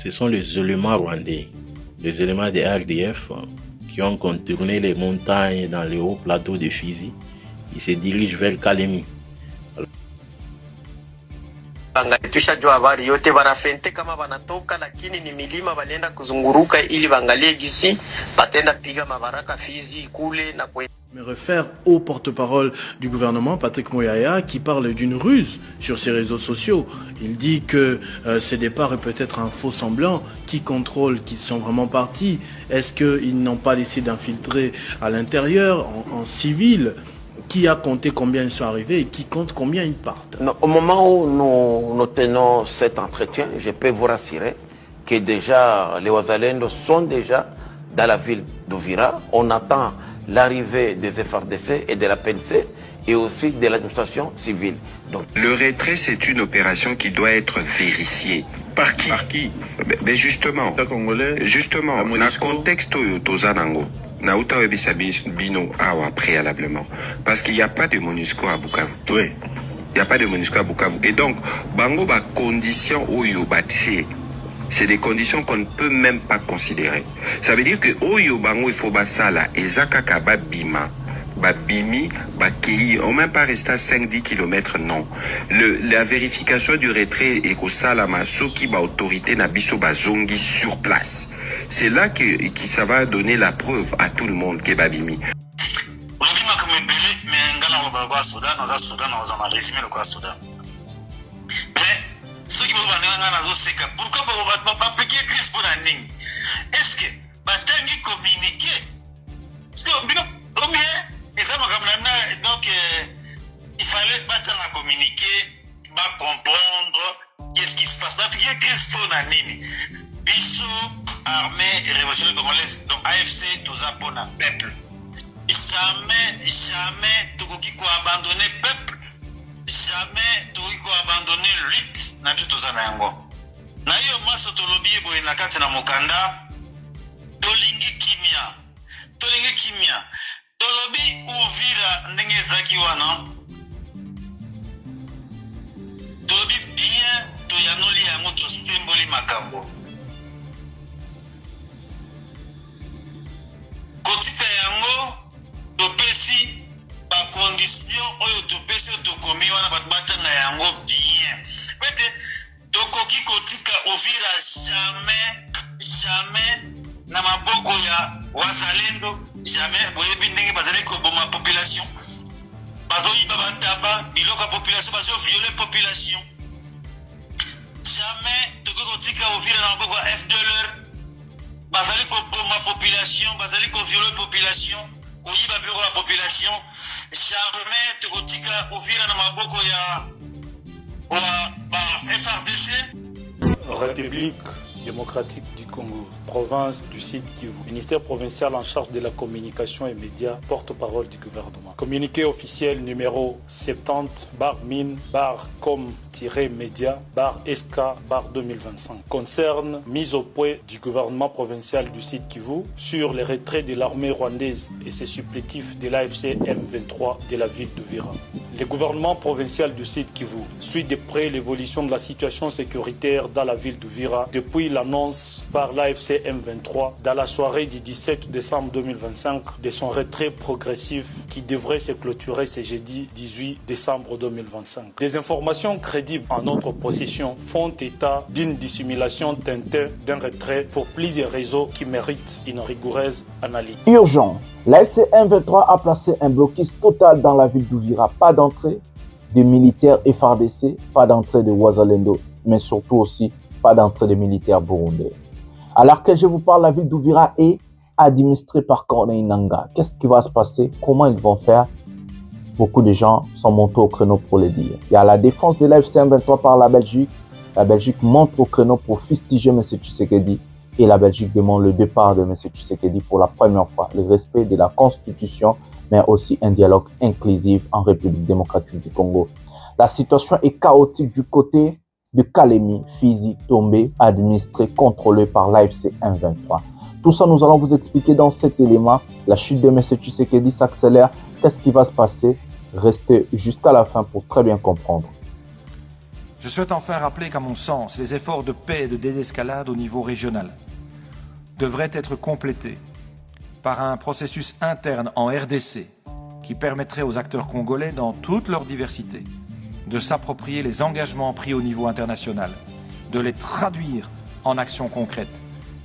ce sont les éléments rwandais, les éléments des RDF qui ont contourné les montagnes dans les hauts plateaux de Fizi. Ils se dirigent vers Kalemi. Tushajua habari yote wanafente kama wanatoka, lakini ni milima walienda kuzunguruka ili waangalie gisi patenda piga mabaraka Fizi kule na kwe. Me réfère au porte-parole du gouvernement, Patrick Moyaya, qui parle d'une ruse sur ses réseaux sociaux. Il dit que ces départs est peut-être un faux semblant. Qui contrôle qu'ils sont vraiment partis? Est-ce qu'ils n'ont pas laissé d'infiltrer à l'intérieur, en civil? Qui a compté combien ils sont arrivés et qui compte combien ils partent? Non, au moment où nous tenons cet entretien, je peux vous rassurer que déjà les Wazalendo sont déjà dans la ville d'Uvira. On attend l'arrivée des FRDC et de la PNC et aussi de l'administration civile. Donc, le retrait, c'est une opération qui doit être vérifiée. Par qui? Par qui? Ben justement, dans le contexte Tozanango, Naouta Webisa Bino Awa préalablement. Parce qu'il n'y a pas de MONUSCO à Bukavu. Oui. Il n'y a pas de MONUSCO à Bukavu. Et donc, Bango, ba condition Oyo Baché, c'est des conditions qu'on ne peut même pas considérer. Ça veut dire que Oyo Bango il faut basala ezaka kaba bima babimi bakei on même pas resté à 5-10 km non. La vérification du retrait et ko salama soki ba autorité na biso bazongi sur place. C'est là que ça va donner la preuve à tout le monde que babimi. Pourquoi pas appliquer Christ pour la ligne? Est-ce que Batangi communiquer? Parce que combien donc il fallait pas communiquer, pas comprendre qu'est-ce qui se passe. Appliquer Christ pour la ligne. Bisso armée révolutionnaire congolaise, donc AFC tous pour le peuple. Jamais tout qui abandonner peuple. Jamais tout qui abandonner lutte na tout ça na yango. Na hiyo maso tolobi boye na kati na mokanda tolingi kimia tolobi Uvira ndenge zaki wana tolobi bien to yanoli yango to symboli makambo kotika yango topesi ba condition oyo topesi tokomi wana bato batanga yango bien pete tokoki kotika Uvira jamais na maboko ya Wazalendo, jamais boyebi ndenge bazali koboma population bazoyiba bataba biloko ya population bazoviole population, jamais tokoki kotika Uvira na maboko ya FDLR bazali koboma population bazali koviole population koyiba biloko ya population, jamais tokotika Uvira na maboko ya FRDC. République démocratique du Congo, province du Sud Kivu, ministère provincial en charge de la communication et médias, porte-parole du gouvernement. Communiqué officiel numéro 70/min/com-média/SK/2025 concerne mise au point du gouvernement provincial du Sud Kivu sur les retraits de l'armée rwandaise et ses supplétifs de l'AFC M23 de la ville d'Uvira. Le gouvernement provincial du Sud Kivu suit de près l'évolution de la situation sécuritaire dans la ville d'Uvira depuis l'annonce par l'AFC M23 dans la soirée du 17 décembre 2025 de son retrait progressif qui devrait se clôturer ce jeudi 18 décembre 2025. Des informations crédibles en notre possession font état d'une dissimulation teintée d'un retrait pour plusieurs réseaux qui méritent une rigoureuse analyse. Urgent. L'AFC M23 a placé un blocus total dans la ville d'Uvira. Pas d'entrée de militaires FARDC, pas d'entrée de Wazalendo, mais surtout aussi pas d'entrée de militaires burundais. Alors que je vous parle, la ville d'Uvira est administrée par Corneille Nangaa. Qu'est-ce qui va se passer? Comment ils vont faire? Beaucoup de gens sont montés au créneau pour le dire. Il y a la défense de l'AFC M23 par la Belgique. La Belgique monte au créneau pour fustiger M. Tshisekedi. Et la Belgique demande le départ de M. Tshisekedi pour la première fois. Le respect de la Constitution, mais aussi un dialogue inclusif en République démocratique du Congo. La situation est chaotique du côté de Kalemi, Fizi, Tombé, administré, contrôlé par l'AFC M23. Tout ça, nous allons vous expliquer dans cet élément. La chute de M. Tshisekedi s'accélère. Qu'est-ce qui va se passer? Restez jusqu'à la fin pour très bien comprendre. Je souhaite enfin rappeler qu'à mon sens, les efforts de paix et de désescalade au niveau régional devraient être complétés par un processus interne en RDC qui permettrait aux acteurs congolais, dans toute leur diversité, de s'approprier les engagements pris au niveau international, de les traduire en actions concrètes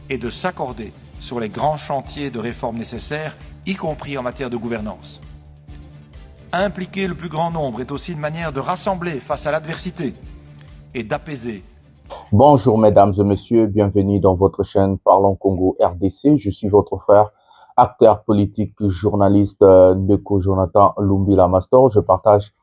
et de s'accorder sur les grands chantiers de réformes nécessaires, y compris en matière de gouvernance. Impliquer le plus grand nombre est aussi une manière de rassembler face à l'adversité et d'apaiser. Bonjour mesdames et messieurs, bienvenue dans votre chaîne Parlons Congo RDC. Je suis votre frère, acteur politique, journaliste Ndeko Jonathan Lumbila Mastor. Je partage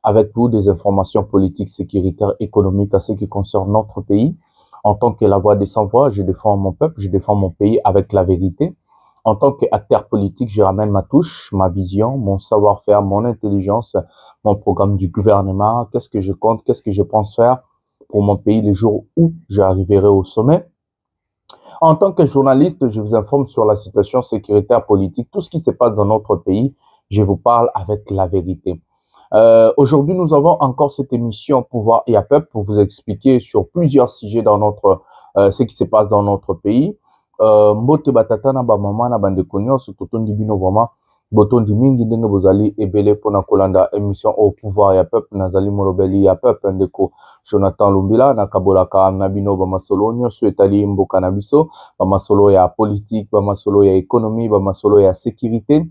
avec vous des informations politiques, sécuritaires, économiques à ce qui concerne notre pays. En tant que la voix des sans-voix, je défends mon peuple, je défends mon pays avec la vérité. En tant qu'acteur politique, je ramène ma touche, ma vision, mon savoir-faire, mon intelligence, mon programme du gouvernement. Qu'est-ce que je compte, qu'est-ce que je pense faire pour mon pays les jours où j'arriverai au sommet. En tant que journaliste, je vous informe sur la situation sécuritaire politique, tout ce qui se passe dans notre pays. Je vous parle avec la vérité. Aujourd'hui, nous avons encore cette émission Pouvoir et à Peuple pour vous expliquer sur plusieurs sujets dans notre ce qui se passe dans notre pays. Mbote batata na ba mama na bande konyo so totondi bino vraiment botondi mingi ndenge bozali ebele pona kolanda émission au Pouvoir et à Peuple nazali molobeli ya peuple ndeko Jonathan Lumbila na kabolaka na bino ba masolo nyonso etali mboka na biso ba masolo ya politique ba masolo ya économie ba masolo ya sécurité.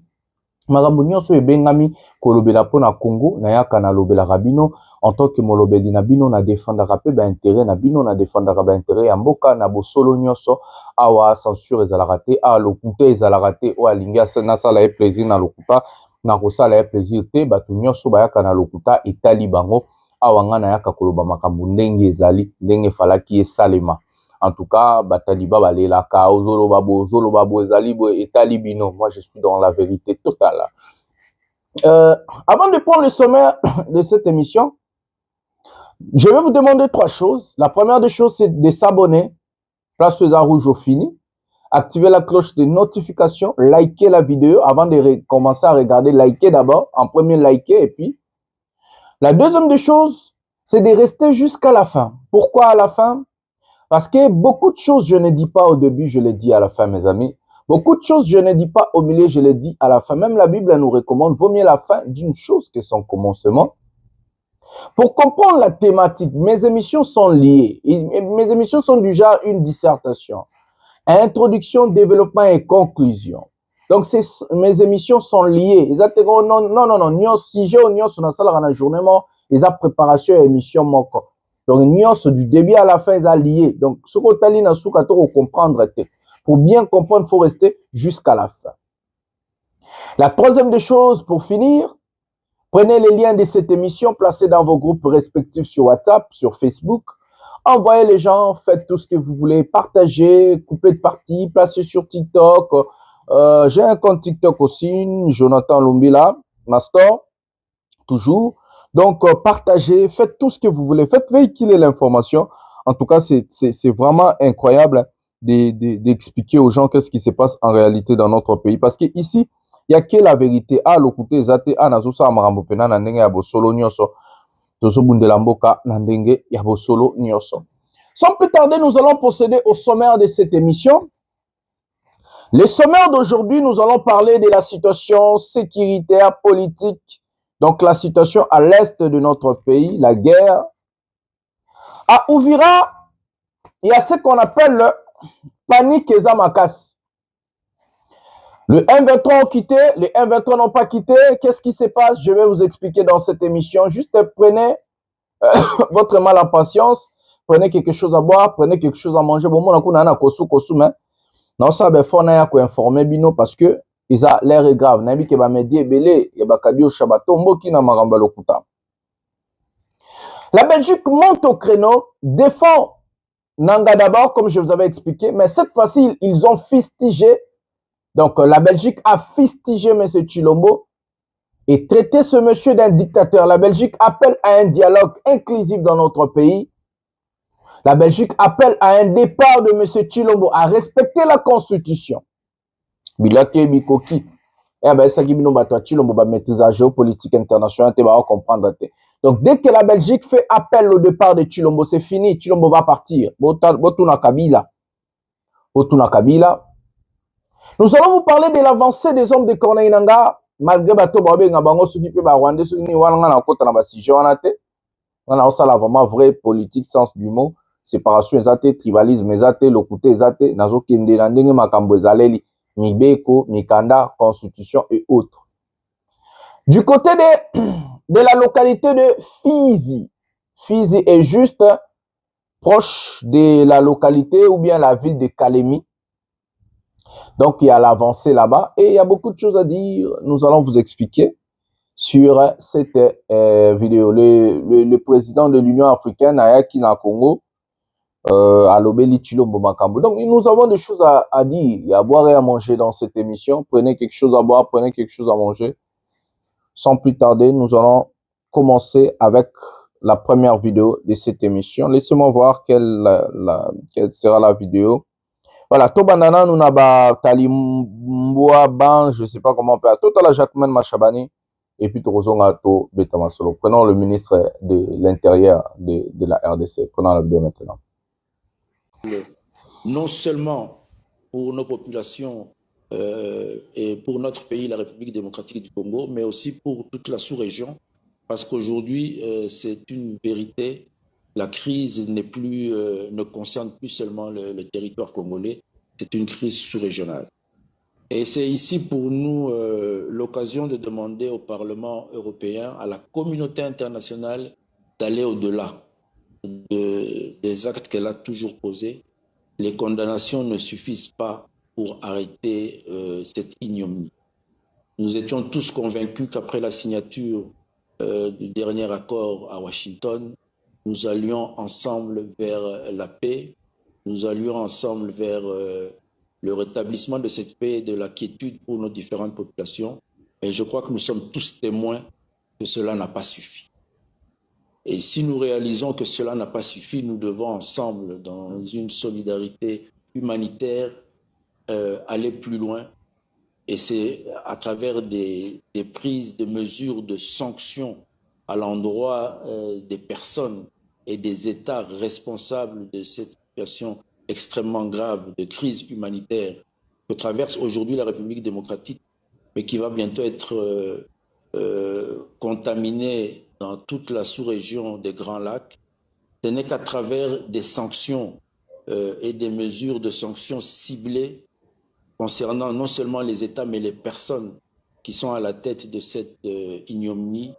Makambo nyonso ebengami kolobela pona Congo na yaka na lobela rabino en tant que molobeli na bino na défendaka pe ba intérêt na bino na défendaka ba intérêt ya mboka na bosolo nyonso awa censure ezalaka te a lokuta ezalaka te o alingi nasala ye plaisir na lokuta na kosala ye plaisir te bato nyonso bayaka na lokuta etali bango awa nga na yaka koloba makambo ndenge ezali ndenge falaki esalema. En tout cas, Bataliba Balelaka, Ozolo Babo, Ezalibo et Talibino. Moi, je suis dans la vérité totale. Avant de prendre le sommaire de cette émission, je vais vous demander trois choses. La première des choses, c'est de s'abonner. Place aux rouge au fini. Activer la cloche de notification. Liker la vidéo avant de commencer à regarder. Liker d'abord. En premier, liker. Et puis, la deuxième des choses, c'est de rester jusqu'à la fin. Pourquoi à la fin? Parce que beaucoup de choses, je ne dis pas au début, je les dis à la fin, mes amis. Beaucoup de choses, je ne dis pas au milieu, je les dis à la fin. Même la Bible elle nous recommande, vaut mieux la fin d'une chose que son commencement. Pour comprendre la thématique, mes émissions sont liées. Mes émissions sont du genre une dissertation. Introduction, développement et conclusion. Donc, mes émissions sont liées. Exactement, non, sujet ou non, sur la salle, on a journée, ils ont préparation et émission, moko. Donc, du début à la fin, ils sont liés. Donc, ce que tu as dit, comprendre. Pour bien comprendre, il faut rester jusqu'à la fin. La troisième des choses, pour finir, prenez les liens de cette émission, placez dans vos groupes respectifs sur WhatsApp, sur Facebook. Envoyez les gens, faites tout ce que vous voulez, partagez, coupez de parties, placez sur TikTok. J'ai un compte TikTok aussi, Jonathan Lumbila, Mastor, toujours. Donc, partagez, faites tout ce que vous voulez, faites véhiculer l'information. En tout cas, c'est vraiment incroyable d'expliquer aux gens qu'est-ce qui se passe en réalité dans notre pays. Parce qu'ici, il n'y a que la vérité. Ah, le côté zate, ah, nazosa amarambo pena na ndenge ya bosolo nyoso. Tozo bundela mboka na ndenge ya bosolo nyoso. Sans plus tarder, nous allons procéder au sommaire de cette émission. Le sommaire d'aujourd'hui, nous allons parler de la situation sécuritaire, politique. Donc, la situation à l'est de notre pays, la guerre. À Uvira, il y a ce qu'on appelle le panique et Zamakas. Le M23 ont quitté, les M23 n'ont pas quitté. Qu'est-ce qui se passe? Je vais vous expliquer dans cette émission. Juste prenez votre mal en patience, prenez quelque chose à boire, prenez quelque chose à manger. Bon, moi, non, ça va faire informer bino parce que ils a l'air grave. Nabi ke ba medi ebele ya bakadio shabato mboki na maramba lokuta. La Belgique monte au créneau, défend Nanga d'abord comme je vous avais expliqué, mais cette fois-ci ils ont fustigé. Donc la Belgique a fustigé M. Tshilombo et traité ce monsieur d'un dictateur. La Belgique appelle à un dialogue inclusif dans notre pays. La Belgique appelle à un départ de M. Tshilombo, à respecter la Constitution. Bilake Bikoki. Eh ben, ça qui nous bat, Chilombo va maîtriser la géopolitique internationale, tu vas comprendre. Donc, dès que la Belgique fait appel au départ de Chilombo, c'est fini. Chilombo va partir. Botuna Kabila. Botuna Kabila. Nous allons vous parler de l'avancée des hommes de Corneille Nangaa, malgré bateau Babé Ngabango, ceux qui peuvent Rwanda, ceux qui n'y vont pas côté dans la situation. On a ça vraiment vraie politique, sens du mot, séparation, ezate, tribalisme, ezate, lokuté, ezate, nazo kende na ndenge makambo ezaleli, mibeko, mikanda, constitution et autres. Du côté de la localité de Fizi, Fizi est juste proche de la localité ou bien la ville de Kalemi. Donc, il y a l'avancée là-bas et il y a beaucoup de choses à dire. Nous allons vous expliquer sur cette vidéo. Le président de l'Union africaine, Ayaki na Congo, à l'Obéli Chilombo Makambo. Donc, nous avons des choses à dire. Il y a à boire et à manger dans cette émission. Prenez quelque chose à boire, prenez quelque chose à manger. Sans plus tarder, nous allons commencer avec la première vidéo de cette émission. Laissez-moi voir quelle sera la vidéo. Voilà, Tobanana, nous n'avons Talimboa, Ban, je ne sais pas comment on peut appeler. Total Jacquemin Machabani, et puis Torozongato Betamasolo. Prenons le ministre de l'Intérieur de la RDC. Prenons le bien maintenant. Non seulement pour nos populations et pour notre pays, la République démocratique du Congo, mais aussi pour toute la sous-région, parce qu'aujourd'hui, c'est une vérité. La crise ne concerne plus seulement le territoire congolais, c'est une crise sous-régionale. Et c'est ici pour nous l'occasion de demander au Parlement européen, à la communauté internationale, d'aller au-delà des actes qu'elle a toujours posés. Les condamnations ne suffisent pas pour arrêter cette ignominie. Nous étions tous convaincus qu'après la signature du dernier accord à Washington, nous allions ensemble vers la paix, nous allions ensemble vers le rétablissement de cette paix et de la quiétude pour nos différentes populations. Et je crois que nous sommes tous témoins que cela n'a pas suffi. Et si nous réalisons que cela n'a pas suffi, nous devons ensemble, dans une solidarité humanitaire, aller plus loin. Et c'est à travers des prises de mesures de sanctions à l'endroit des personnes et des États responsables de cette situation extrêmement grave de crise humanitaire que traverse aujourd'hui la République démocratique, mais qui va bientôt être contaminée dans toute la sous-région des Grands Lacs. Ce n'est qu'à travers des sanctions et des mesures de sanctions ciblées concernant non seulement les États, mais les personnes qui sont à la tête de cette ignominie,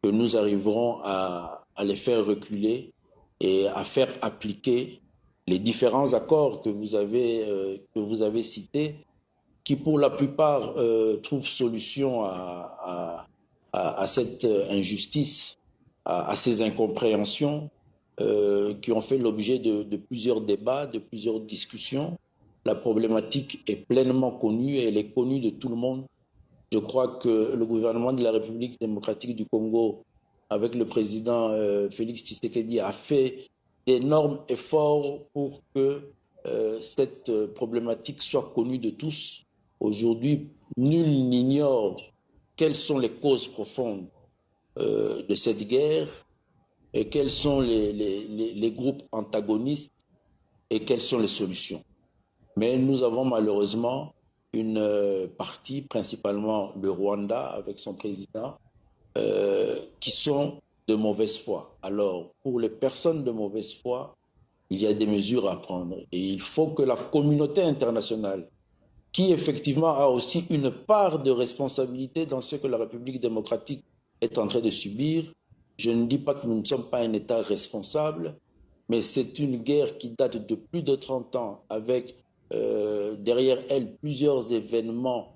que nous arriverons à les faire reculer et à faire appliquer les différents accords que vous avez cités, qui pour la plupart trouvent solution à cette injustice, à ces incompréhensions, qui ont fait l'objet de plusieurs débats, de plusieurs discussions. La problématique est pleinement connue et elle est connue de tout le monde. Je crois que le gouvernement de la République démocratique du Congo, avec le président Félix Tshisekedi, a fait d'énormes efforts pour que cette problématique soit connue de tous. Aujourd'hui, nul n'ignore quelles sont les causes profondes de cette guerre et quels sont les groupes antagonistes et quelles sont les solutions. Mais nous avons malheureusement une partie, principalement le Rwanda avec son président, qui sont de mauvaise foi. Alors, pour les personnes de mauvaise foi, il y a des mesures à prendre. Et il faut que la communauté internationale, qui effectivement a aussi une part de responsabilité dans ce que la République démocratique est en train de subir, je ne dis pas que nous ne sommes pas un État responsable, mais c'est une guerre qui date de plus de 30 ans avec derrière elle plusieurs événements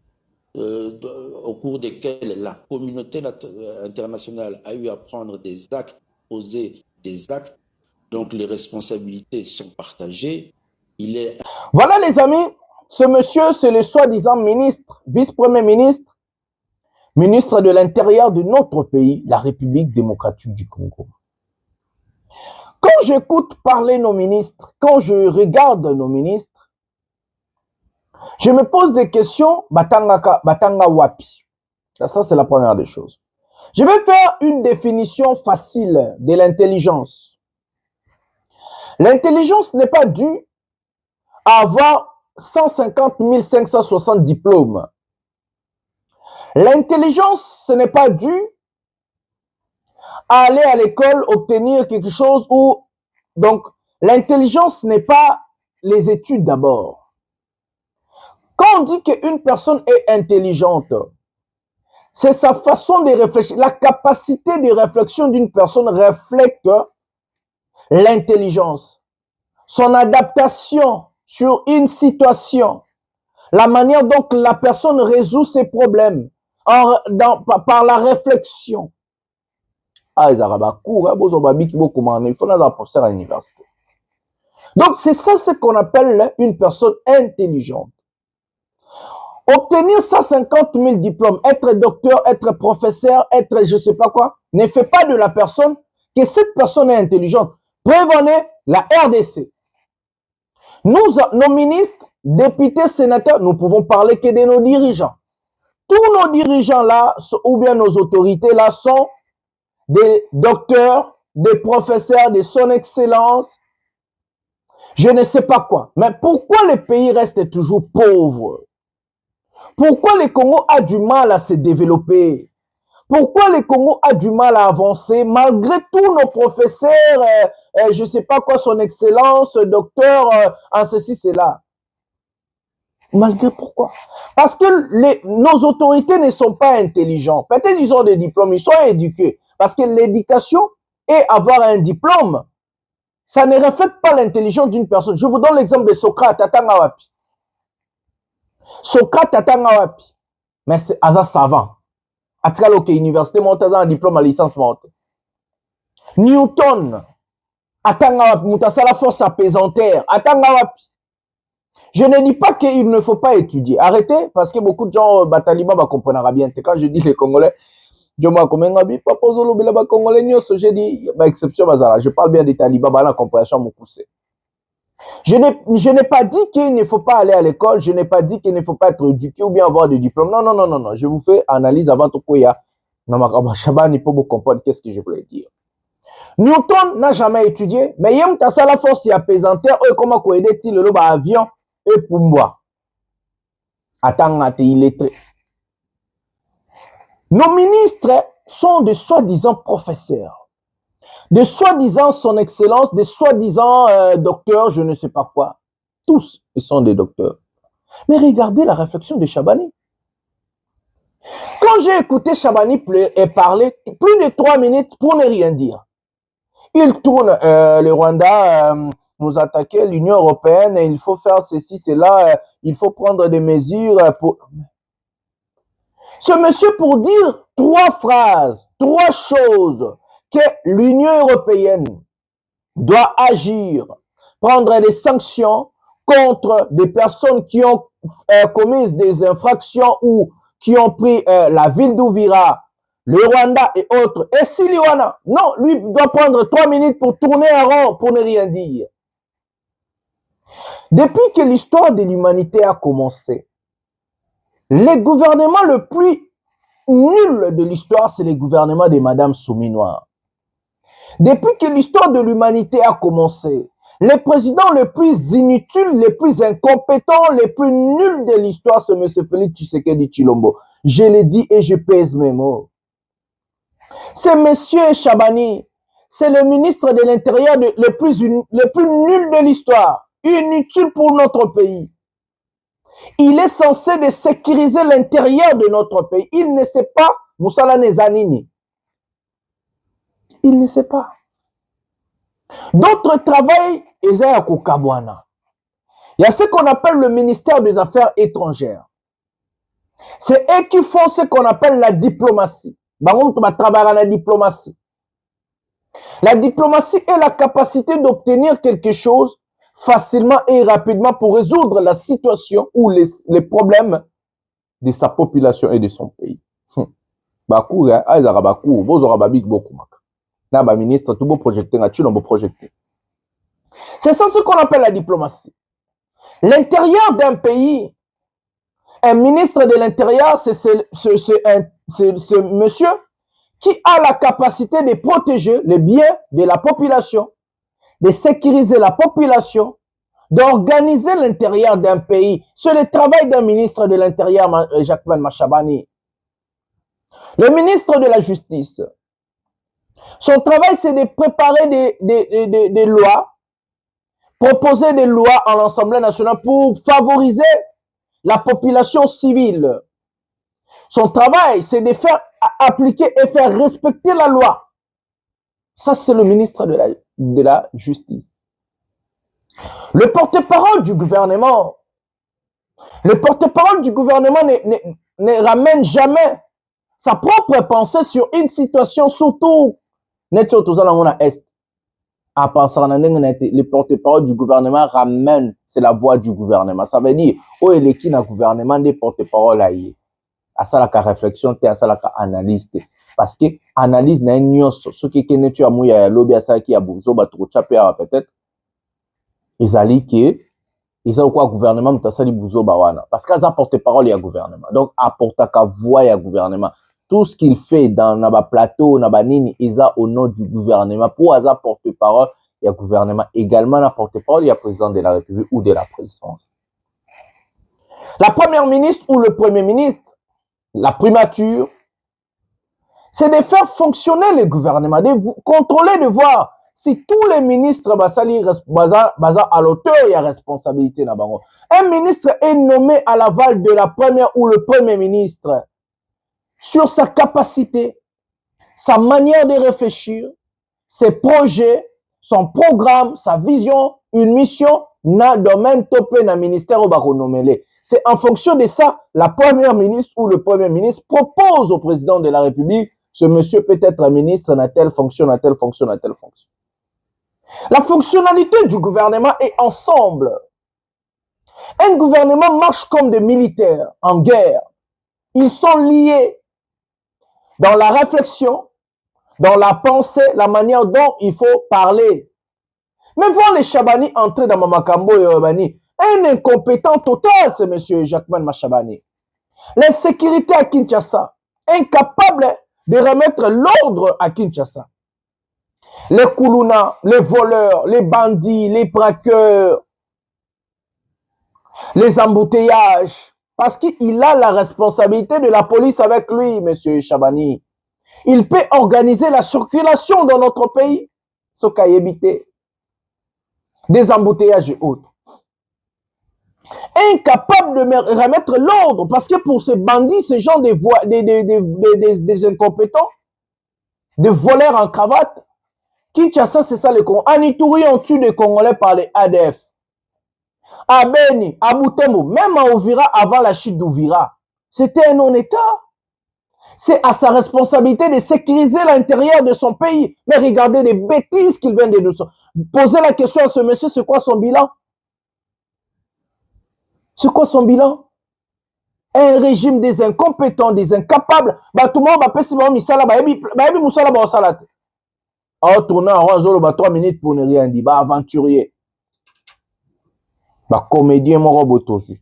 au cours desquels la communauté internationale a eu à prendre des actes, poser des actes, donc les responsabilités sont partagées. Voilà les amis, ce monsieur c'est le soi-disant ministre, vice-premier ministre, ministre de l'Intérieur de notre pays, la République démocratique du Congo. Quand j'écoute parler nos ministres, quand je regarde nos ministres, Je me pose des questions, batanga wapi. Ça, c'est la première des choses. Je vais faire une définition facile de l'intelligence. L'intelligence n'est pas due à avoir 150 560 diplômes. L'intelligence, ce n'est pas dû à aller à l'école obtenir quelque chose ou... Donc, l'intelligence n'est pas les études d'abord. Quand on dit qu'une personne est intelligente, c'est sa façon de réfléchir. La capacité de réflexion d'une personne reflète l'intelligence. Son adaptation sur une situation. La manière dont la personne résout ses problèmes par la réflexion. Ah, ils ont cours, il faut un professeur à l'université. Donc, c'est ça ce qu'on appelle une personne intelligente. Obtenir 150 000 diplômes, être docteur, être professeur, être je ne sais pas quoi, ne fait pas de la personne que cette personne est intelligente. Preuve en est la RDC. Nos ministres, députés, sénateurs, nous pouvons parler que de nos dirigeants. Tous nos dirigeants là, ou bien nos autorités là, sont des docteurs, des professeurs de son excellence, je ne sais pas quoi. Mais pourquoi le pays reste toujours pauvre? Pourquoi le Congo a du mal à se développer? Pourquoi le Congo a du mal à avancer malgré tous nos professeurs, je ne sais pas quoi, son excellence, docteur, en ceci, cela? Malgré pourquoi? Parce que nos autorités ne sont pas intelligents. Peut-être ils ont des diplômes, ils sont éduqués. Parce que l'éducation et avoir un diplôme, ça ne reflète pas l'intelligence d'une personne. Je vous donne l'exemple de Socrate, Atanga Wapi. Socrate, Atanga Wapi. Mais c'est Aza savant. Atika loke université, monte un diplôme à licence monte. Newton, Atanga Wapi, moutassa la force apesanteur, Atanga Wapi. Je ne dis pas qu'il ne faut pas étudier. Arrêtez, parce que beaucoup de gens, Bataliba, comprendra bien. Quand je dis les Congolais, j'ai dit, exception, je parle bien des talibans, la compréhension m'a poussé. Je n'ai pas dit qu'il ne faut pas aller à l'école, je n'ai pas dit qu'il ne faut pas être éduqué ou bien avoir des diplômes. Non, non, non, non, non. Je vous fais analyse avant tout quoi. Il faut comprendre qu'est-ce que je voulais dire. Newton n'a jamais étudié, mais il y a la force et apaisanteur, comment aider-il le avion et pour moi. Attends, il est très. Nos ministres sont de soi-disant professeurs, de soi-disant son excellence, de soi-disant docteurs, je ne sais pas quoi. Tous, ils sont des docteurs. Mais regardez la réflexion de Chabani. Quand j'ai écouté Chabani parler plus de 3 minutes pour ne rien dire, il tourne, le Rwanda nous attaquer, l'Union européenne, il faut faire ceci, cela, il faut prendre des mesures pour... Ce monsieur, pour dire 3 phrases, 3 choses, que l'Union européenne doit agir, prendre des sanctions contre des personnes qui ont commis des infractions ou qui ont pris la ville d'Ouvira, le Rwanda et autres. Et Siliwana, non, lui doit prendre 3 minutes pour tourner en rond, pour ne rien dire. Depuis que l'histoire de l'humanité a commencé, le gouvernement le plus nul de l'histoire, c'est le gouvernement de Madame Souminoir. Depuis que l'histoire de l'humanité a commencé, les présidents les plus inutiles, les plus incompétents, les plus nuls de l'histoire, c'est M. Félix Tshisekedi Tshilombo. Je l'ai dit et je pèse mes mots. C'est M. Chabani, c'est le ministre de l'Intérieur le plus nul de l'histoire, inutile pour notre pays. Il est censé de sécuriser l'intérieur de notre pays. Il ne sait pas, Moussala Nezanini. Il ne sait pas. D'autres travaillent, il y a ce qu'on appelle le ministère des Affaires étrangères. C'est eux qui font ce qu'on appelle la diplomatie. La diplomatie. La diplomatie est la capacité d'obtenir quelque chose facilement et rapidement pour résoudre la situation ou les problèmes de sa population et de son pays. C'est ça ce qu'on appelle la diplomatie. L'intérieur d'un pays Un ministre de l'Intérieur, c'est ce monsieur qui a la capacité de protéger les biens de la population, de sécuriser la population, d'organiser l'intérieur d'un pays. C'est le travail d'un ministre de l'Intérieur, Jacquemain Machabani. Le ministre de la Justice, son travail, c'est de préparer des lois, proposer des lois à l'Assemblée nationale pour favoriser la population civile. Son travail, c'est de faire appliquer et faire respecter la loi. Ça, c'est le ministre de la Justice. Le porte-parole du gouvernement, ne ramène jamais sa propre pensée sur une situation, surtout le porte-parole du gouvernement ramène, c'est la voix du gouvernement. Ça veut dire, où est l'équipe du gouvernement des porte-parole aïe. À ça la réflexion, à ça la analyse. Parce que analyse n'a une ce qui est né tu as mouillé à l'objet à ça qui a bouzo battu peut-être. Ils allaient que ils ont quoi gouvernement mais ça li bouzo bawana. Parce qu'ils ont porte-parole il y a gouvernement. Donc apporte à voix il y a gouvernement. Tout ce qu'il fait dans naba plateau, naba nini, ils ont au nom du gouvernement. Pour avoir porte-parole, il y a gouvernement. Également, la porte-parole, il y a président de la République ou de la présidence. La première ministre ou le premier ministre, la primature, c'est de faire fonctionner le gouvernement, de contrôler, de voir si tous les ministres basés à l'auteur, il y a responsabilité. Un ministre est nommé à l'aval de la première ou le premier ministre sur sa capacité, sa manière de réfléchir, ses projets, son programme, sa vision, une mission, na domaine topé na ministère au baronomélé. C'est en fonction de ça, la première ministre ou le premier ministre propose au président de la République, ce monsieur peut être ministre dans telle fonction, dans telle fonction, dans telle fonction. La fonctionnalité du gouvernement est ensemble. Un gouvernement marche comme des militaires en guerre. Ils sont liés dans la réflexion, dans la pensée, la manière dont il faut parler. Mais voir les Chabani entrer dans Mamakambo et Obani, un incompétent total, c'est M. Jacquemain Machabani. L'insécurité à Kinshasa, incapable de remettre l'ordre à Kinshasa. Les Koulouna, les voleurs, les bandits, les braqueurs, les embouteillages, parce qu'il a la responsabilité de la police avec lui, M. Chabani. Il peut organiser la circulation dans notre pays, ce qu'a évité. Des embouteillages et autres. Incapable de remettre l'ordre, parce que pour ces bandits, ces gens des incompétents, des voleurs en cravate, Kinshasa, c'est ça les Congolais. Anitouri, on tue des Congolais par les ADF. À Beni, à Butembo, même à Ouvira, avant la chute d'Ouvira, c'était un non-État. C'est à sa responsabilité de sécuriser l'intérieur de son pays. Mais regardez les bêtises qu'il vient de nous poser la question à ce monsieur, c'est quoi son bilan? C'est quoi son bilan? Un régime des incompétents, des incapables. Bah, tout le monde va passer par Misala, bah, Moussala, bah, Salat. Alors, tourner en rond, bah, 3 minutes pour ne rien dire. Bah, aventurier. Bah, comédien, mon robot aussi.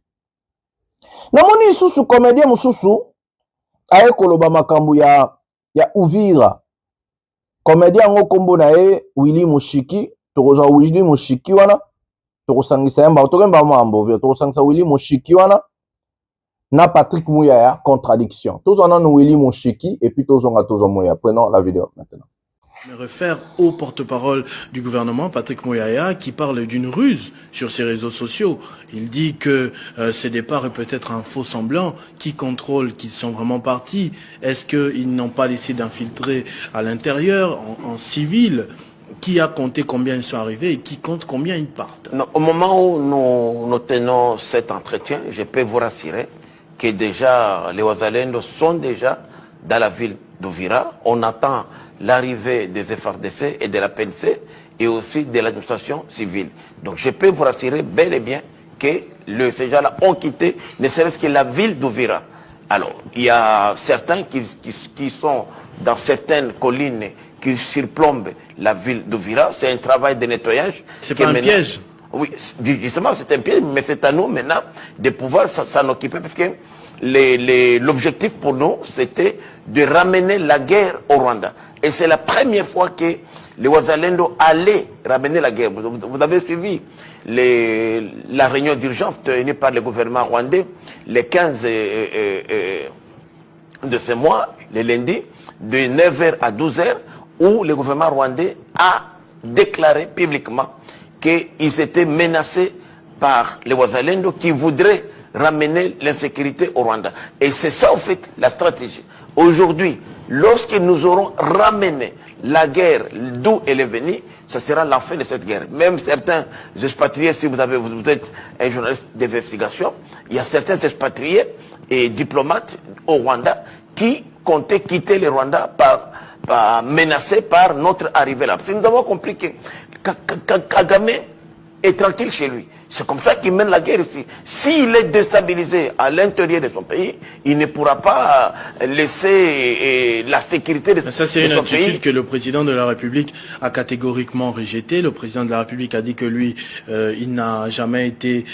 Non, mon sous comédien, mon sous aye koloba makambu ya Uvira. Comédien, mon combo na Willy Mushiki. Tokoza Willy Mushiki wana. Tokosangisa yamba. Otokemba mambo. Tokosangisa Willy Mushiki wana. Na Patrick Mouyaya, contradiction. Tous en ont Willy Mushiki et puis tous en ont Mouyaya. Prenons la vidéo maintenant. Je me réfère au porte-parole du gouvernement, Patrick Mouyaya, qui parle d'une ruse sur ses réseaux sociaux. Il dit que ces départs est peut-être un faux semblant. Qui contrôle qu'ils sont vraiment partis? Est-ce qu'ils n'ont pas décidé d'infiltrer à l'intérieur, en civil? Qui a compté combien ils sont arrivés et qui compte combien ils partent? Non, au moment où nous tenons cet entretien, je peux vous rassurer que déjà les Ouazalendos sont déjà dans la ville d'Ouvira. On attend l'arrivée des FRDC et de la PNC et aussi de l'administration civile. Donc je peux vous rassurer bel et bien que ces gens-là ont quitté ne serait-ce que la ville d'Ouvira. Alors, il y a certains qui sont dans certaines collines qui surplombent la ville d'Ouvira. C'est un travail de nettoyage. C'est pas un piège? Oui, justement, c'est un piège, mais c'est à nous maintenant de pouvoir s'en occuper, parce que l'objectif pour nous, c'était de ramener la guerre au Rwanda. Et c'est la première fois que les Wazalendo allaient ramener la guerre. Vous avez suivi la réunion d'urgence tenue par le gouvernement rwandais le 15 de ce mois, le lundi, de 9h à 12h, où le gouvernement rwandais a déclaré publiquement qu'ils étaient menacés par les Wazalendo qui voudraient ramener l'insécurité au Rwanda. Et c'est ça, en fait, la stratégie. Aujourd'hui, lorsque nous aurons ramené la guerre d'où elle est venue, ce sera la fin de cette guerre. Même certains expatriés, si vous êtes un journaliste d'investigation, il y a certains expatriés et diplomates au Rwanda qui comptaient quitter le Rwanda menacés par notre arrivée là. Parce que nous avons compris que Kagame est tranquille chez lui. C'est comme ça qu'il mène la guerre ici. S'il est déstabilisé à l'intérieur de son pays, il ne pourra pas laisser la sécurité de son pays. Ça, c'est une attitude que le président de la République a catégoriquement rejetée. Le président de la République a dit que lui, il n'a jamais été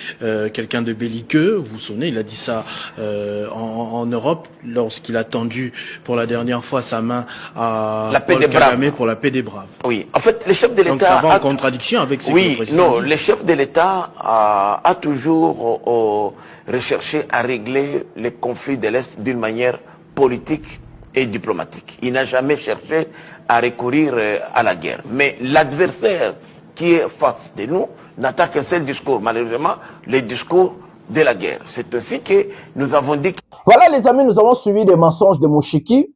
quelqu'un de belliqueux. Vous vous souvenez, il a dit ça en Europe lorsqu'il a tendu pour la dernière fois sa main à Paul Kagame pour la paix des braves. Oui, en fait, le chef de l'État... Donc ça va en contradiction avec ce que le président dit. Non, le chef de l'État a toujours recherché à régler les conflits de l'Est d'une manière politique et diplomatique. Il n'a jamais cherché à recourir à la guerre. Mais l'adversaire qui est face de nous n'attend qu'un seul discours, malheureusement, le discours de la guerre. C'est ainsi que nous avons dit... Voilà les amis, nous avons suivi des mensonges de Mushiki.